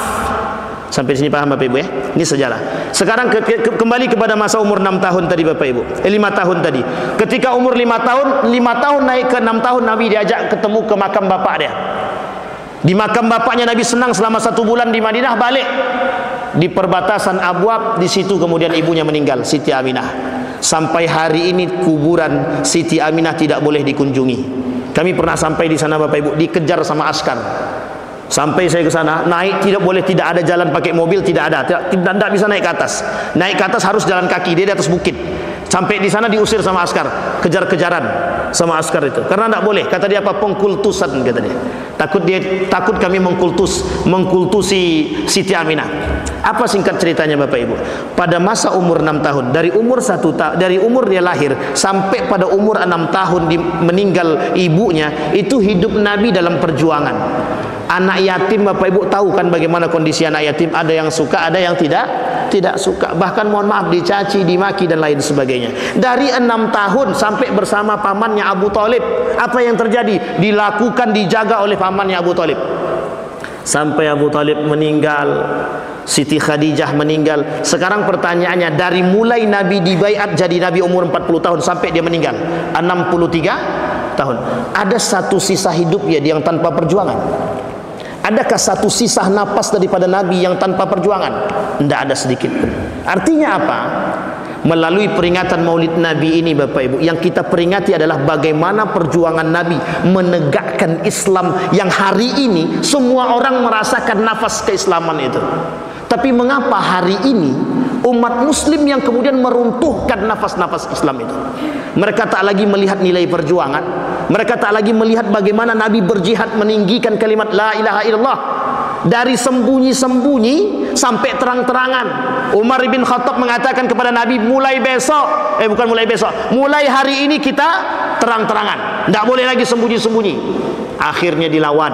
Sampai sini paham Bapak Ibu ya? Ini sejarah. Sekarang kembali kepada masa umur 6 tahun tadi Bapak Ibu. 5 tahun tadi. Ketika umur 5 tahun naik ke 6 tahun, Nabi diajak ketemu ke makam bapak dia. Di makam bapaknya Nabi senang selama 1 bulan di Madinah, balik. Di perbatasan Abwab, di situ kemudian ibunya meninggal, Siti Aminah. Sampai hari ini kuburan Siti Aminah tidak boleh dikunjungi. Kami pernah sampai di sana Bapak Ibu, dikejar sama askar. Sampai saya ke sana, naik tidak boleh, tidak ada jalan pakai mobil, tidak ada, tidak bisa naik ke atas. Naik ke atas harus jalan kaki, dia di atas bukit. Sampai di sana diusir sama askar, kejar-kejaran sama askar itu. Karena tidak boleh, kata dia apa? Pengkultusan, kata dia. Takut kami mengkultusi Siti Aminah. Apa singkat ceritanya Bapak Ibu? Pada masa umur 6 tahun, dari umur dia lahir sampai pada umur 6 tahun meninggal ibunya, itu hidup Nabi dalam perjuangan. Anak yatim Bapak Ibu tahu kan bagaimana kondisi anak yatim, ada yang suka, ada yang tidak suka, bahkan mohon maaf dicaci, dimaki dan lain sebagainya. Dari 6 tahun sampai bersama pamannya Abu Thalib, apa yang terjadi? Dilakukan, dijaga oleh pamannya Abu Thalib. Sampai Abu Thalib meninggal, Siti Khadijah meninggal. Sekarang pertanyaannya, dari mulai Nabi dibaiat jadi Nabi umur 40 tahun sampai dia meninggal 63 tahun. Ada satu sisa hidup ya yang tanpa perjuangan? Adakah satu sisa napas daripada Nabi yang tanpa perjuangan? Tidak ada sedikit pun. Artinya apa? Melalui peringatan Maulid Nabi ini Bapak Ibu, yang kita peringati adalah bagaimana perjuangan Nabi menegakkan Islam yang hari ini semua orang merasakan nafas keislaman itu. Tapi mengapa hari ini umat muslim yang kemudian meruntuhkan nafas-nafas Islam itu? Mereka tak lagi melihat nilai perjuangan, mereka tak lagi melihat bagaimana Nabi berjihad meninggikan kalimat la ilaha illallah. dari sembunyi-sembunyi sampai terang-terangan. Umar bin Khattab mengatakan kepada Nabi, mulai hari ini kita terang-terangan, tidak boleh lagi sembunyi-sembunyi. Akhirnya dilawan,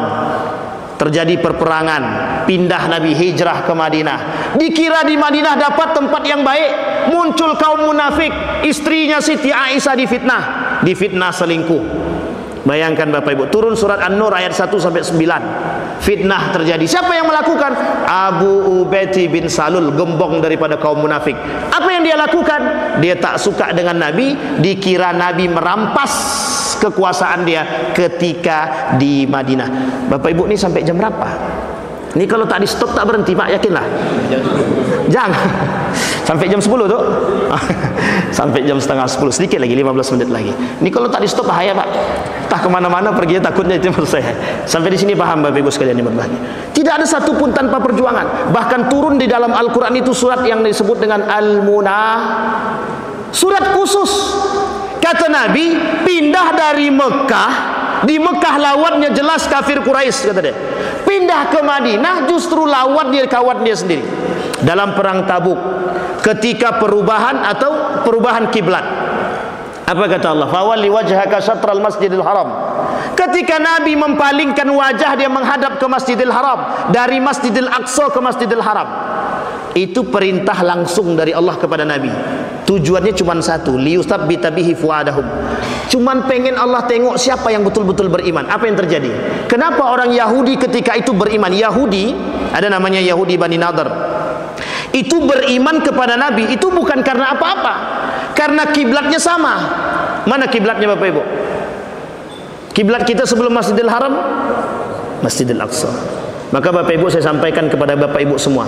terjadi perperangan, pindah Nabi hijrah ke Madinah. Dikira di Madinah dapat tempat yang baik, muncul kaum munafik, istrinya Siti Aisyah difitnah selingkuh. Bayangkan Bapak Ibu, turun surat An-Nur ayat 1 sampai 9. Fitnah terjadi. Siapa yang melakukan? Abu Ubaidah bin Salul, gembong daripada kaum munafik. Apa yang dia lakukan? Dia tak suka dengan Nabi, dikira Nabi merampas kekuasaan dia ketika di Madinah. Bapak Ibu, ini sampai jam berapa? Ini kalau tak di stop tak berhenti Pak, yakinlah. Jangan. Sampai jam 10 tuh. Sampai jam setengah 10, sedikit lagi, 15 menit lagi. Ini kalau tak di stop bahaya Pak. Tak kemana-mana pergi, takutnya itu menurut saya. Sampai di sini paham Bapak Ibu sekalian yang berbahagia. Tidak ada satupun tanpa perjuangan. Bahkan turun di dalam Al-Quran itu surat yang disebut dengan Al-Munah, surat khusus. Kata Nabi, pindah dari Mekah. Di Mekah lawannya jelas kafir Quraisy, kata dia. Pindah ke Madinah justru lawan dia, kawan dia sendiri. Dalam perang Tabuk, ketika perubahan kiblat, apa kata Allah? Fawalli wajhaka syatral Masjidil Haram. Ketika Nabi mempalingkan wajah dia menghadap ke Masjidil Haram, dari Masjidil Aqsa ke Masjidil Haram. Itu perintah langsung dari Allah kepada Nabi. Tujuannya cuma satu, liyutsabbita bihi fuadahum. Cuman pengen Allah tengok siapa yang betul-betul beriman. Apa yang terjadi? Kenapa orang Yahudi ketika itu beriman? Yahudi, ada namanya Yahudi Bani Nadhr, itu beriman kepada Nabi itu bukan karena apa-apa, karena kiblatnya sama. Mana kiblatnya Bapak Ibu? Kiblat kita sebelum Masjidil Haram, Masjidil Aqsa. Maka Bapak Ibu, saya sampaikan kepada Bapak Ibu semua,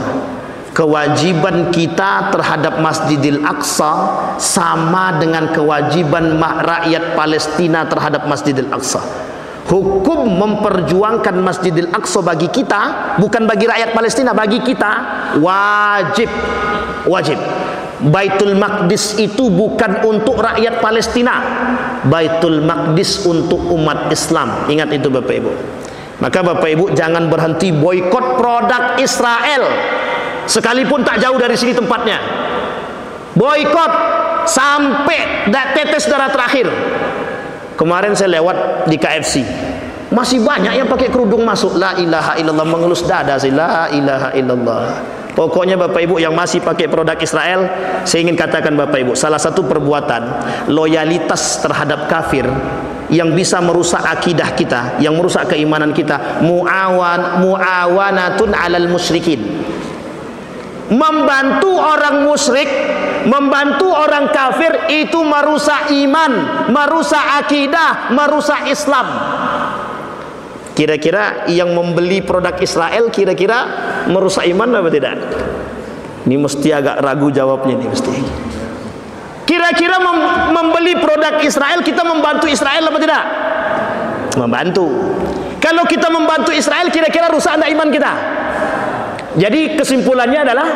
kewajiban kita terhadap Masjidil Aqsa sama dengan kewajiban rakyat Palestina terhadap Masjidil Aqsa. Hukum memperjuangkan Masjidil Aqsa bagi kita, bukan bagi rakyat Palestina, bagi kita wajib. Baitul Maqdis itu bukan untuk rakyat Palestina, Baitul Maqdis untuk umat Islam. Ingat itu Bapak Ibu. Maka Bapak Ibu jangan berhenti boikot produk Israel, sekalipun tak jauh dari sini tempatnya. Boikot sampai tetes darah terakhir. Kemarin saya lewat di KFC, masih banyak yang pakai kerudung masuk. La ilaha illallah, mengelus dada saya. La ilaha illallah. Pokoknya Bapak Ibu yang masih pakai produk Israel, saya ingin katakan Bapak Ibu, salah satu perbuatan loyalitas terhadap kafir yang bisa merusak akidah kita, yang merusak keimanan kita, muawanatun alal musyrikin. Membantu orang musyrik, membantu orang kafir itu merusak iman, merusak akidah, merusak Islam. Kira-kira yang membeli produk Israel kira-kira merusak iman apa tidak? Ini mesti agak ragu jawabnya nih mesti. Kira-kira membeli produk Israel kita membantu Israel apa tidak? Membantu. Kalau kita membantu Israel kira-kira rusak enggak iman kita? Jadi kesimpulannya adalah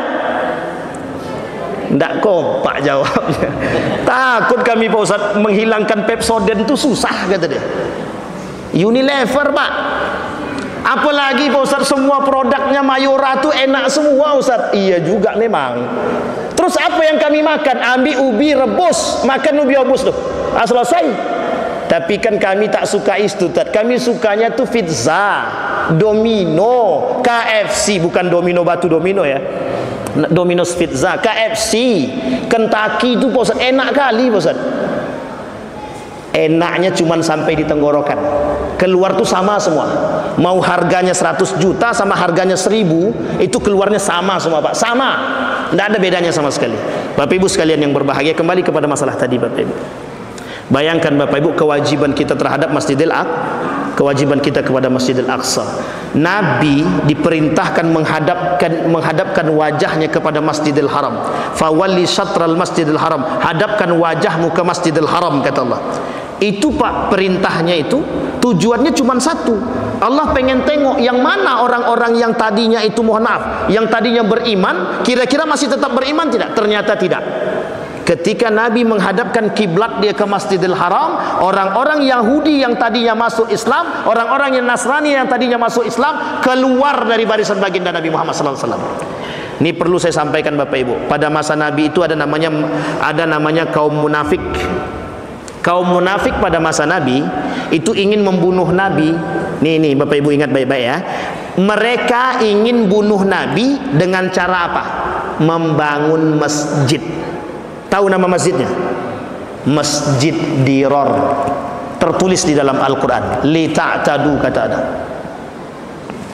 tidak kompak jawabnya. Takut kami Pak Ustaz menghilangkan Pepsodent itu susah kata dia. Unilever Pak, apalagi Pak Ustaz semua produknya Mayora tuh enak semua Ustaz. Iya juga memang. Terus apa yang kami makan? Ambil ubi rebus, makan ubi rebus tuh. Selesai. Tapi kan kami tak suka itu, kami sukanya tuh pizza, Domino, KFC, bukan Domino batu domino ya, Domino's Pizza, KFC, Kentucky itu Pak Ustaz enak kali Pak Ustaz. Enaknya cuman sampai di tenggorokan, keluar tuh sama semua. Mau harganya 100 juta sama harganya 1000, itu keluarnya sama semua Pak, sama, tidak ada bedanya sama sekali. Bapak Ibu sekalian yang berbahagia, kembali kepada masalah tadi Bapak Ibu. Bayangkan Bapak Ibu kewajiban kita terhadap Masjidil Aqsa, kewajiban kita kepada Masjidil Aqsa. Nabi diperintahkan menghadapkan wajahnya kepada Masjidil Haram. Fawalli syatral Masjidil Haram, hadapkan wajahmu ke Masjidil Haram kata Allah. Itu Pak perintahnya itu tujuannya cuma satu. Allah pengen tengok yang mana orang-orang yang tadinya itu mohon maaf, yang tadinya beriman, kira-kira masih tetap beriman tidak? Ternyata tidak. Ketika Nabi menghadapkan kiblat dia ke Masjidil Haram, orang-orang Yahudi yang tadinya masuk Islam, orang-orang yang Nasrani yang tadinya masuk Islam, keluar dari barisan baginda Nabi Muhammad sallallahu alaihi wasallam. Ini perlu saya sampaikan Bapak Ibu. Pada masa Nabi itu ada namanya kaum munafik. Kaum munafik pada masa Nabi itu ingin membunuh Nabi. Nih Bapak Ibu ingat baik-baik ya. Mereka ingin bunuh Nabi dengan cara apa? Membangun masjid. Tahu nama masjidnya? Masjid Dirar. Tertulis di dalam Al-Quran. Li ta'tadu, kata ada.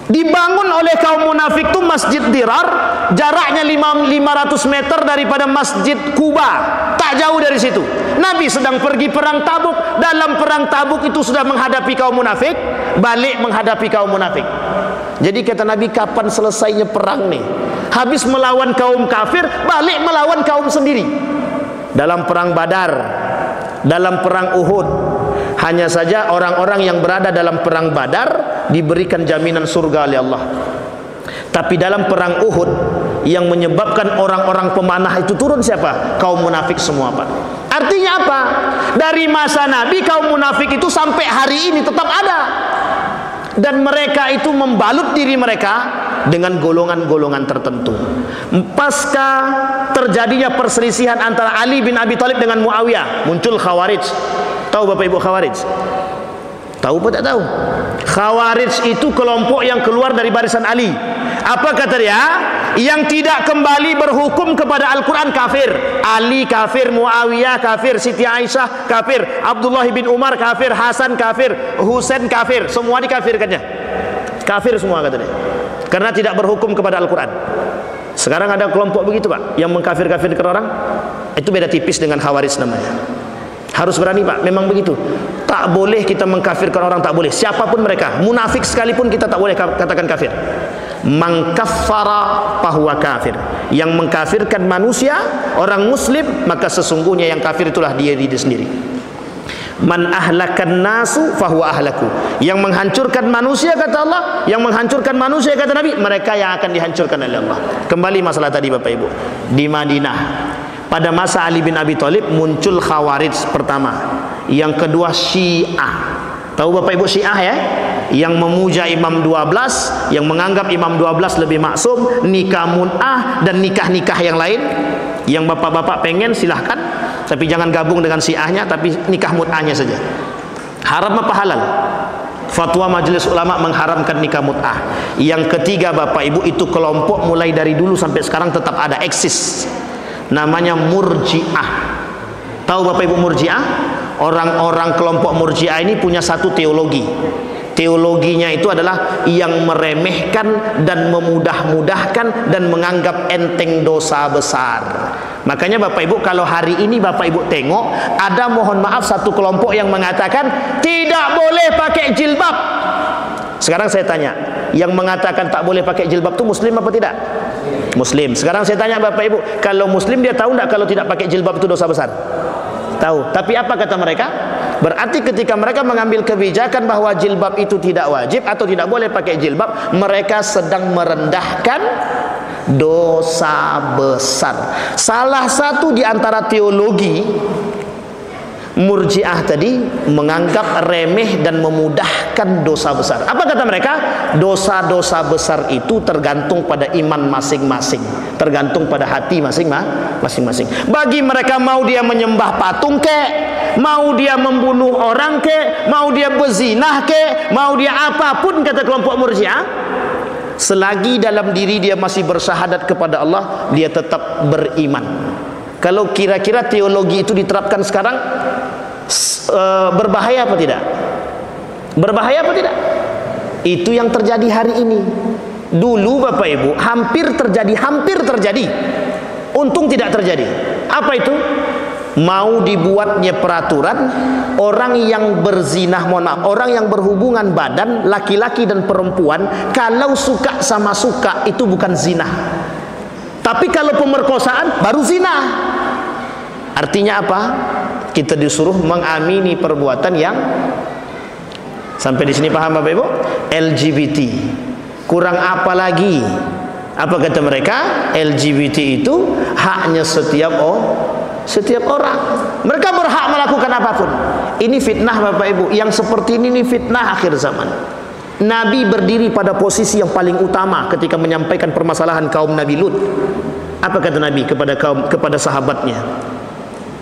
Dibangun oleh kaum munafik itu Masjid Dirar, jaraknya 500 meter daripada Masjid Kuba. Tak jauh dari situ. Nabi sedang pergi perang Tabuk. Dalam perang Tabuk itu sudah menghadapi kaum munafik, balik menghadapi kaum munafik. Jadi kata Nabi, kapan selesainya perang nih? Habis melawan kaum kafir, balik melawan kaum sendiri. Dalam perang Badar, dalam perang Uhud, hanya saja orang-orang yang berada dalam perang Badar diberikan jaminan surga oleh Allah. Tapi dalam perang Uhud, yang menyebabkan orang-orang pemanah itu turun siapa? Kaum munafik semua, Pak. Artinya apa? Dari masa Nabi kaum munafik itu sampai hari ini tetap ada. Dan mereka itu membalut diri mereka dengan golongan-golongan tertentu. Pasca terjadinya perselisihan antara Ali bin Abi Thalib dengan Muawiyah, muncul Khawarij. Tahu Bapak Ibu Khawarij? Tahu apa tak tahu? Khawarij itu kelompok yang keluar dari barisan Ali. Apa kata dia? Yang tidak kembali berhukum kepada Al-Quran kafir. Ali kafir, Muawiyah kafir, Siti Aisyah kafir, Abdullah bin Umar kafir, Hasan kafir, Husain kafir. Semua dikafirkannya. Kafir semua kata dia. Karena tidak berhukum kepada Al-Quran. Sekarang ada kelompok begitu Pak, yang mengkafir-kafirkan orang. Itu beda tipis dengan Khawarij namanya. Harus berani Pak, memang begitu. Tak boleh kita mengkafirkan orang, tak boleh. Siapapun mereka, munafik sekalipun kita tak boleh katakan kafir. Man kaffara fahuwa kafir. Yang mengkafirkan manusia, orang muslim, maka sesungguhnya yang kafir itulah diri sendiri. Man ahlakan nasu fahuwa ahlaku. Yang menghancurkan manusia kata Allah, yang menghancurkan manusia kata Nabi, mereka yang akan dihancurkan oleh Allah. Kembali masalah tadi Bapak Ibu. Di Madinah pada masa Ali bin Abi Thalib muncul Khawarij pertama. Yang kedua Syiah. Tahu Bapak Ibu Syiah ya? Yang memuja Imam 12, yang menganggap Imam 12 lebih maksum, nikah mut'ah dan nikah-nikah yang lain. Yang bapak-bapak pengen silahkan, tapi jangan gabung dengan Syiahnya, tapi nikah mut'ahnya saja. Haram apa halal? Fatwa Majelis Ulama mengharamkan nikah mut'ah. Yang ketiga Bapak Ibu, itu kelompok mulai dari dulu sampai sekarang tetap ada, eksis. Namanya Murji'ah. Tahu Bapak Ibu Murji'ah? Orang-orang kelompok Murji'ah ini punya satu teologi. Teologinya itu adalah yang meremehkan dan memudah-mudahkan dan menganggap enteng dosa besar. Makanya Bapak Ibu, kalau hari ini Bapak Ibu tengok, ada mohon maaf satu kelompok yang mengatakan tidak boleh pakai jilbab. Sekarang saya tanya, yang mengatakan tak boleh pakai jilbab itu muslim apa tidak? Muslim. Sekarang saya tanya Bapak Ibu, kalau muslim dia tahu tidak kalau tidak pakai jilbab itu dosa besar? Tahu. Tapi apa kata mereka? Berarti ketika mereka mengambil kebijakan bahwa jilbab itu tidak wajib atau tidak boleh pakai jilbab, mereka sedang merendahkan dosa besar. Salah satu di antara teologi Murji'ah tadi menganggap remeh dan memudahkan dosa besar. Apa kata mereka? Dosa-dosa besar itu tergantung pada iman masing-masing, tergantung pada hati masing-masing. Bagi mereka, mau dia menyembah patung kek, mau dia membunuh orang kek, mau dia berzinah kek, mau dia apapun, kata kelompok Murji'ah, selagi dalam diri dia masih bersyahadat kepada Allah, dia tetap beriman. Kalau kira-kira teologi itu diterapkan sekarang, berbahaya apa tidak? Berbahaya apa tidak? Itu yang terjadi hari ini. Dulu Bapak Ibu hampir terjadi. Untung tidak terjadi. Apa itu? Mau dibuatnya peraturan, orang yang berzinah, orang yang berhubungan badan, laki-laki dan perempuan, kalau suka sama suka itu bukan zina. Tapi kalau pemerkosaan baru zina. Artinya apa? Kita disuruh mengamini perbuatan yang, sampai di sini paham Bapak Ibu? LGBT. Kurang apa lagi? Apa kata mereka? LGBT itu haknya setiap orang. Mereka berhak melakukan apapun. Ini fitnah Bapak Ibu. Yang seperti ini fitnah akhir zaman. Nabi berdiri pada posisi yang paling utama ketika menyampaikan permasalahan kaum Nabi Lut. Apa kata Nabi kepada sahabatnya?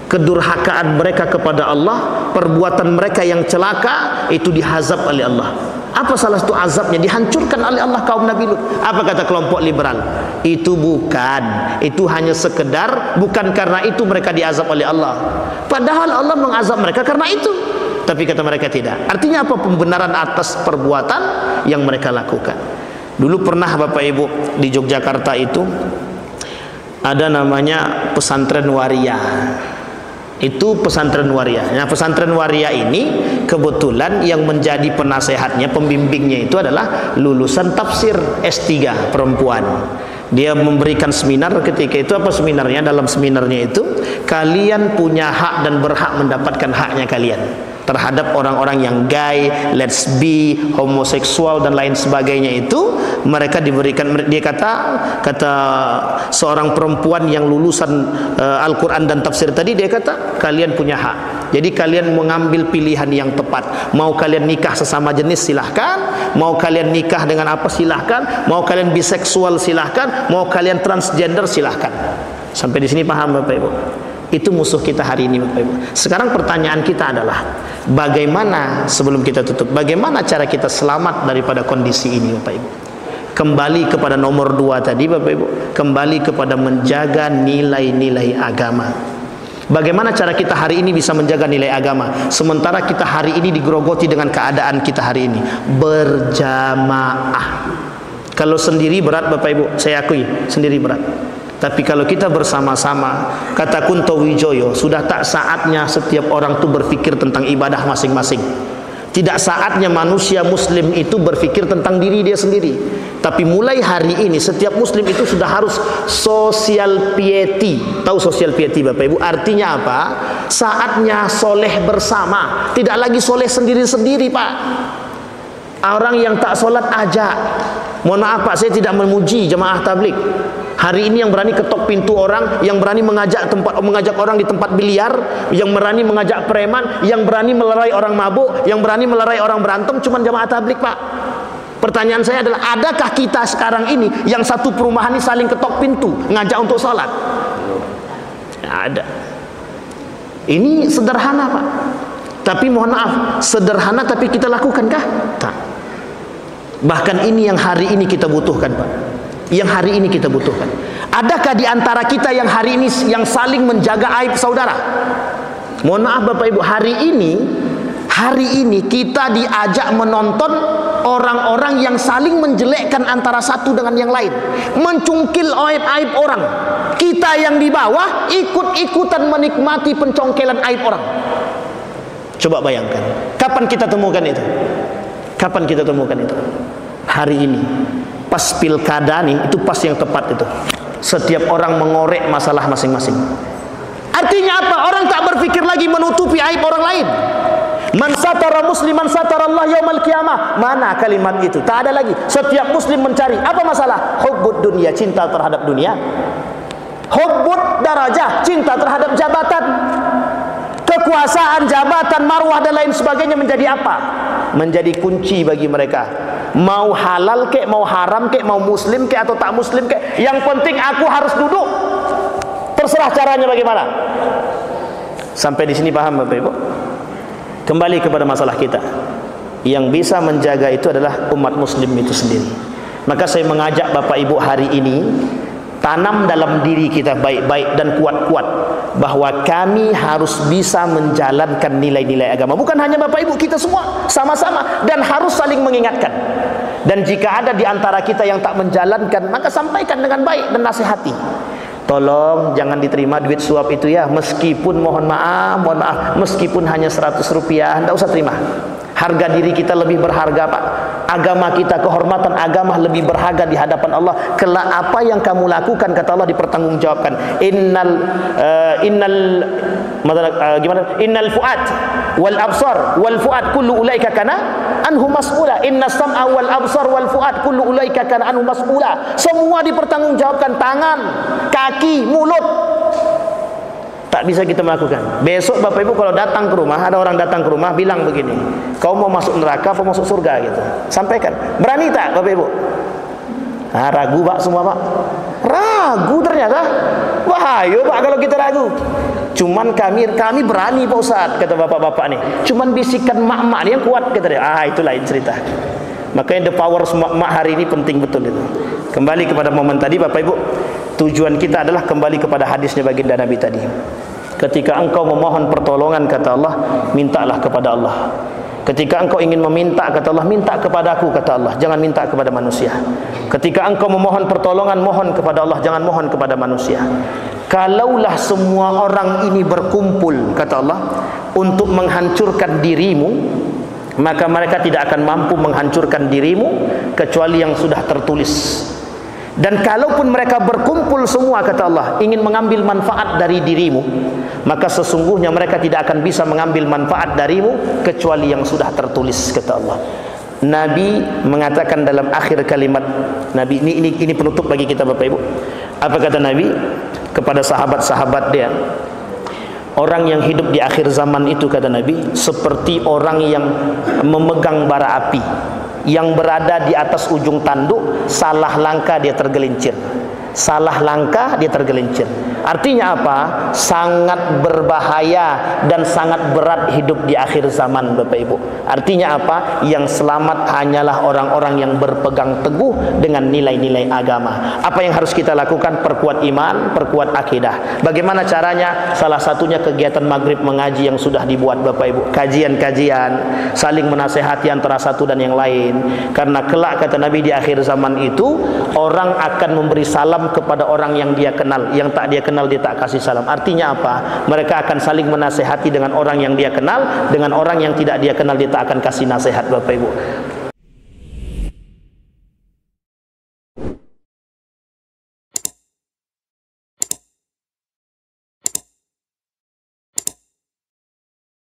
Kedurhakaan mereka kepada Allah, perbuatan mereka yang celaka itu dihazab oleh Allah. Apa salah satu azabnya? Dihancurkan oleh Allah kaum Nabi Lut. Apa kata kelompok liberal? Itu bukan, itu hanya sekedar, bukan karena itu mereka diazab oleh Allah. Padahal Allah mengazab mereka karena itu. Tapi kata mereka tidak. Artinya apa? Pembenaran atas perbuatan yang mereka lakukan. Dulu pernah Bapak Ibu di Yogyakarta itu ada namanya pesantren waria. Itu pesantren waria. Nah, pesantren waria ini kebetulan yang menjadi penasehatnya, pembimbingnya itu adalah lulusan tafsir S3 perempuan. Dia memberikan seminar ketika itu. Apa seminarnya? Dalam seminarnya itu, kalian punya hak dan berhak mendapatkan haknya kalian terhadap orang-orang yang gay, lesbi, homoseksual dan lain sebagainya itu. Mereka diberikan, dia kata seorang perempuan yang lulusan Al-Quran dan tafsir tadi, dia kata kalian punya hak. Jadi kalian mengambil pilihan yang tepat. Mau kalian nikah sesama jenis silahkan, mau kalian nikah dengan apa silahkan, mau kalian biseksual silahkan, mau kalian transgender silahkan. Sampai di sini paham Bapak Ibu? Itu musuh kita hari ini Bapak Ibu. Sekarang pertanyaan kita adalah bagaimana, sebelum kita tutup, bagaimana cara kita selamat daripada kondisi ini Bapak Ibu? Kembali kepada nomor 2 tadi Bapak Ibu, kembali kepada menjaga nilai-nilai agama. Bagaimana cara kita hari ini bisa menjaga nilai agama sementara kita hari ini digerogoti dengan keadaan kita hari ini? Berjamaah. Kalau sendiri berat Bapak Ibu, saya akui sendiri berat. Tapi kalau kita bersama-sama, kata Kunto Wijoyo, sudah tak saatnya setiap orang itu berpikir tentang ibadah masing-masing. Tidak saatnya manusia muslim itu berpikir tentang diri dia sendiri. Tapi mulai hari ini setiap muslim itu sudah harus social piety. Tahu social piety Bapak Ibu? Artinya apa? Saatnya soleh bersama. Tidak lagi soleh sendiri-sendiri Pak. Orang yang tak solat ajak. Mohon maaf Pak, saya tidak memuji jemaah tablik. Hari ini yang berani ketok pintu orang, yang berani mengajak orang di tempat biliar, yang berani mengajak preman, yang berani melerai orang mabuk, yang berani melerai orang berantem, cuma jemaah tablik Pak. Pertanyaan saya adalah, adakah kita sekarang ini yang satu perumahan ini saling ketok pintu, ngajak untuk sholat? Ada. Ini sederhana Pak. Tapi mohon maaf, sederhana tapi kita lakukankah? Tak. Bahkan ini yang hari ini kita butuhkan Pak. Yang hari ini kita butuhkan. Adakah di antara kita yang hari ini yang saling menjaga aib saudara? Mohon maaf Bapak Ibu, hari ini kita diajak menonton orang-orang yang saling menjelekkan antara satu dengan yang lain, mencungkil aib-aib orang. Kita yang di bawah ikut-ikutan menikmati pencongkelan aib orang. Coba bayangkan, kapan kita temukan itu? Kapan kita temukan itu? Hari ini. Pas pilkada nih, itu pas yang tepat itu. Setiap orang mengorek masalah masing-masing. Artinya apa? Orang tak berpikir lagi menutupi aib orang lain. Man satara musliman satara Allah yaumal qiyamah. Mana kalimat itu? Tak ada lagi. Setiap muslim mencari. Apa masalah? Hubbud dunia, cinta terhadap dunia. Hubbud darajah, cinta terhadap jabatan. Kekuasaan, jabatan, marwah dan lain sebagainya menjadi apa? Menjadi kunci bagi mereka. Mau halal kek, mau haram kek, mau muslim kek atau tak muslim kek, yang penting aku harus duduk. Terserah caranya bagaimana. Sampai di sini paham Bapak Ibu? Kembali kepada masalah kita. Yang bisa menjaga itu adalah umat muslim itu sendiri. Maka saya mengajak Bapak Ibu hari ini, tanam dalam diri kita baik-baik dan kuat-kuat bahwa kami harus bisa menjalankan nilai-nilai agama. Bukan hanya Bapak Ibu, kita semua sama-sama, dan harus saling mengingatkan. Dan jika ada di antara kita yang tak menjalankan, maka sampaikan dengan baik dan nasihati. Tolong jangan diterima duit suap itu ya, meskipun mohon maaf, meskipun hanya 100 rupiah, tidak usah terima. Harga diri kita lebih berharga Pak. Agama kita, kehormatan agama lebih berharga di hadapan Allah. Kelak apa yang kamu lakukan, kata Allah, dipertanggungjawabkan. Innal fuad wal absar wal fuad kullu ulaika kana anhu mas'ula. Innas sam'a wal absar wal fuad kullu ulaika kana anhu mas'ula. Semua dipertanggungjawabkan, tangan, kaki, mulut. Tak bisa kita melakukan. Besok Bapak Ibu kalau datang ke rumah, ada orang datang ke rumah bilang begini, kau mau masuk neraka apa masuk surga gitu. Sampaikan. Berani tak Bapak Ibu? Nah, ragu Pak semua Pak. Ragu ternyata. Wahyo Pak kalau kita ragu. Cuman kami berani Pak Ustaz, kata bapak-bapak nih. Cuman bisikan mak-mak yang kuat, kata dia. Itu lain cerita. Makanya the power mak-mak hari ini penting betul itu. Kembali kepada momen tadi Bapak Ibu. Tujuan kita adalah kembali kepada hadisnya baginda Nabi tadi. Ketika engkau memohon pertolongan, kata Allah, mintalah kepada Allah. Ketika engkau ingin meminta, kata Allah, minta kepada aku, kata Allah, jangan minta kepada manusia. Ketika engkau memohon pertolongan, mohon kepada Allah, jangan mohon kepada manusia. Kalaulah semua orang ini berkumpul, kata Allah, untuk menghancurkan dirimu, maka mereka tidak akan mampu menghancurkan dirimu kecuali yang sudah tertulis. Dan kalaupun mereka berkumpul semua, kata Allah, ingin mengambil manfaat dari dirimu, maka sesungguhnya mereka tidak akan bisa mengambil manfaat darimu kecuali yang sudah tertulis, kata Allah. Nabi mengatakan dalam akhir kalimat Nabi, ini penutup bagi kita Bapak Ibu. Apa kata Nabi kepada sahabat-sahabat dia? Orang yang hidup di akhir zaman itu, kata Nabi, seperti orang yang memegang bara api, yang berada di atas ujung tanduk, salah langkah dia tergelincir. Salah langkah dia tergelincir. Artinya apa? Sangat berbahaya dan sangat berat hidup di akhir zaman Bapak Ibu. Artinya apa? Yang selamat hanyalah orang-orang yang berpegang teguh dengan nilai-nilai agama. Apa yang harus kita lakukan? Perkuat iman, perkuat akidah. Bagaimana caranya? Salah satunya kegiatan maghrib mengaji yang sudah dibuat Bapak Ibu. Kajian-kajian, saling menasehati antara satu dan yang lain. Karena kelak kata Nabi di akhir zaman itu, orang akan memberi salam kepada orang yang dia kenal, yang tak dia kenal dia tak kasih salam. Artinya apa? Mereka akan saling menasehati dengan orang yang dia kenal, dengan orang yang tidak dia kenal dia tak akan kasih nasihat Bapak Ibu.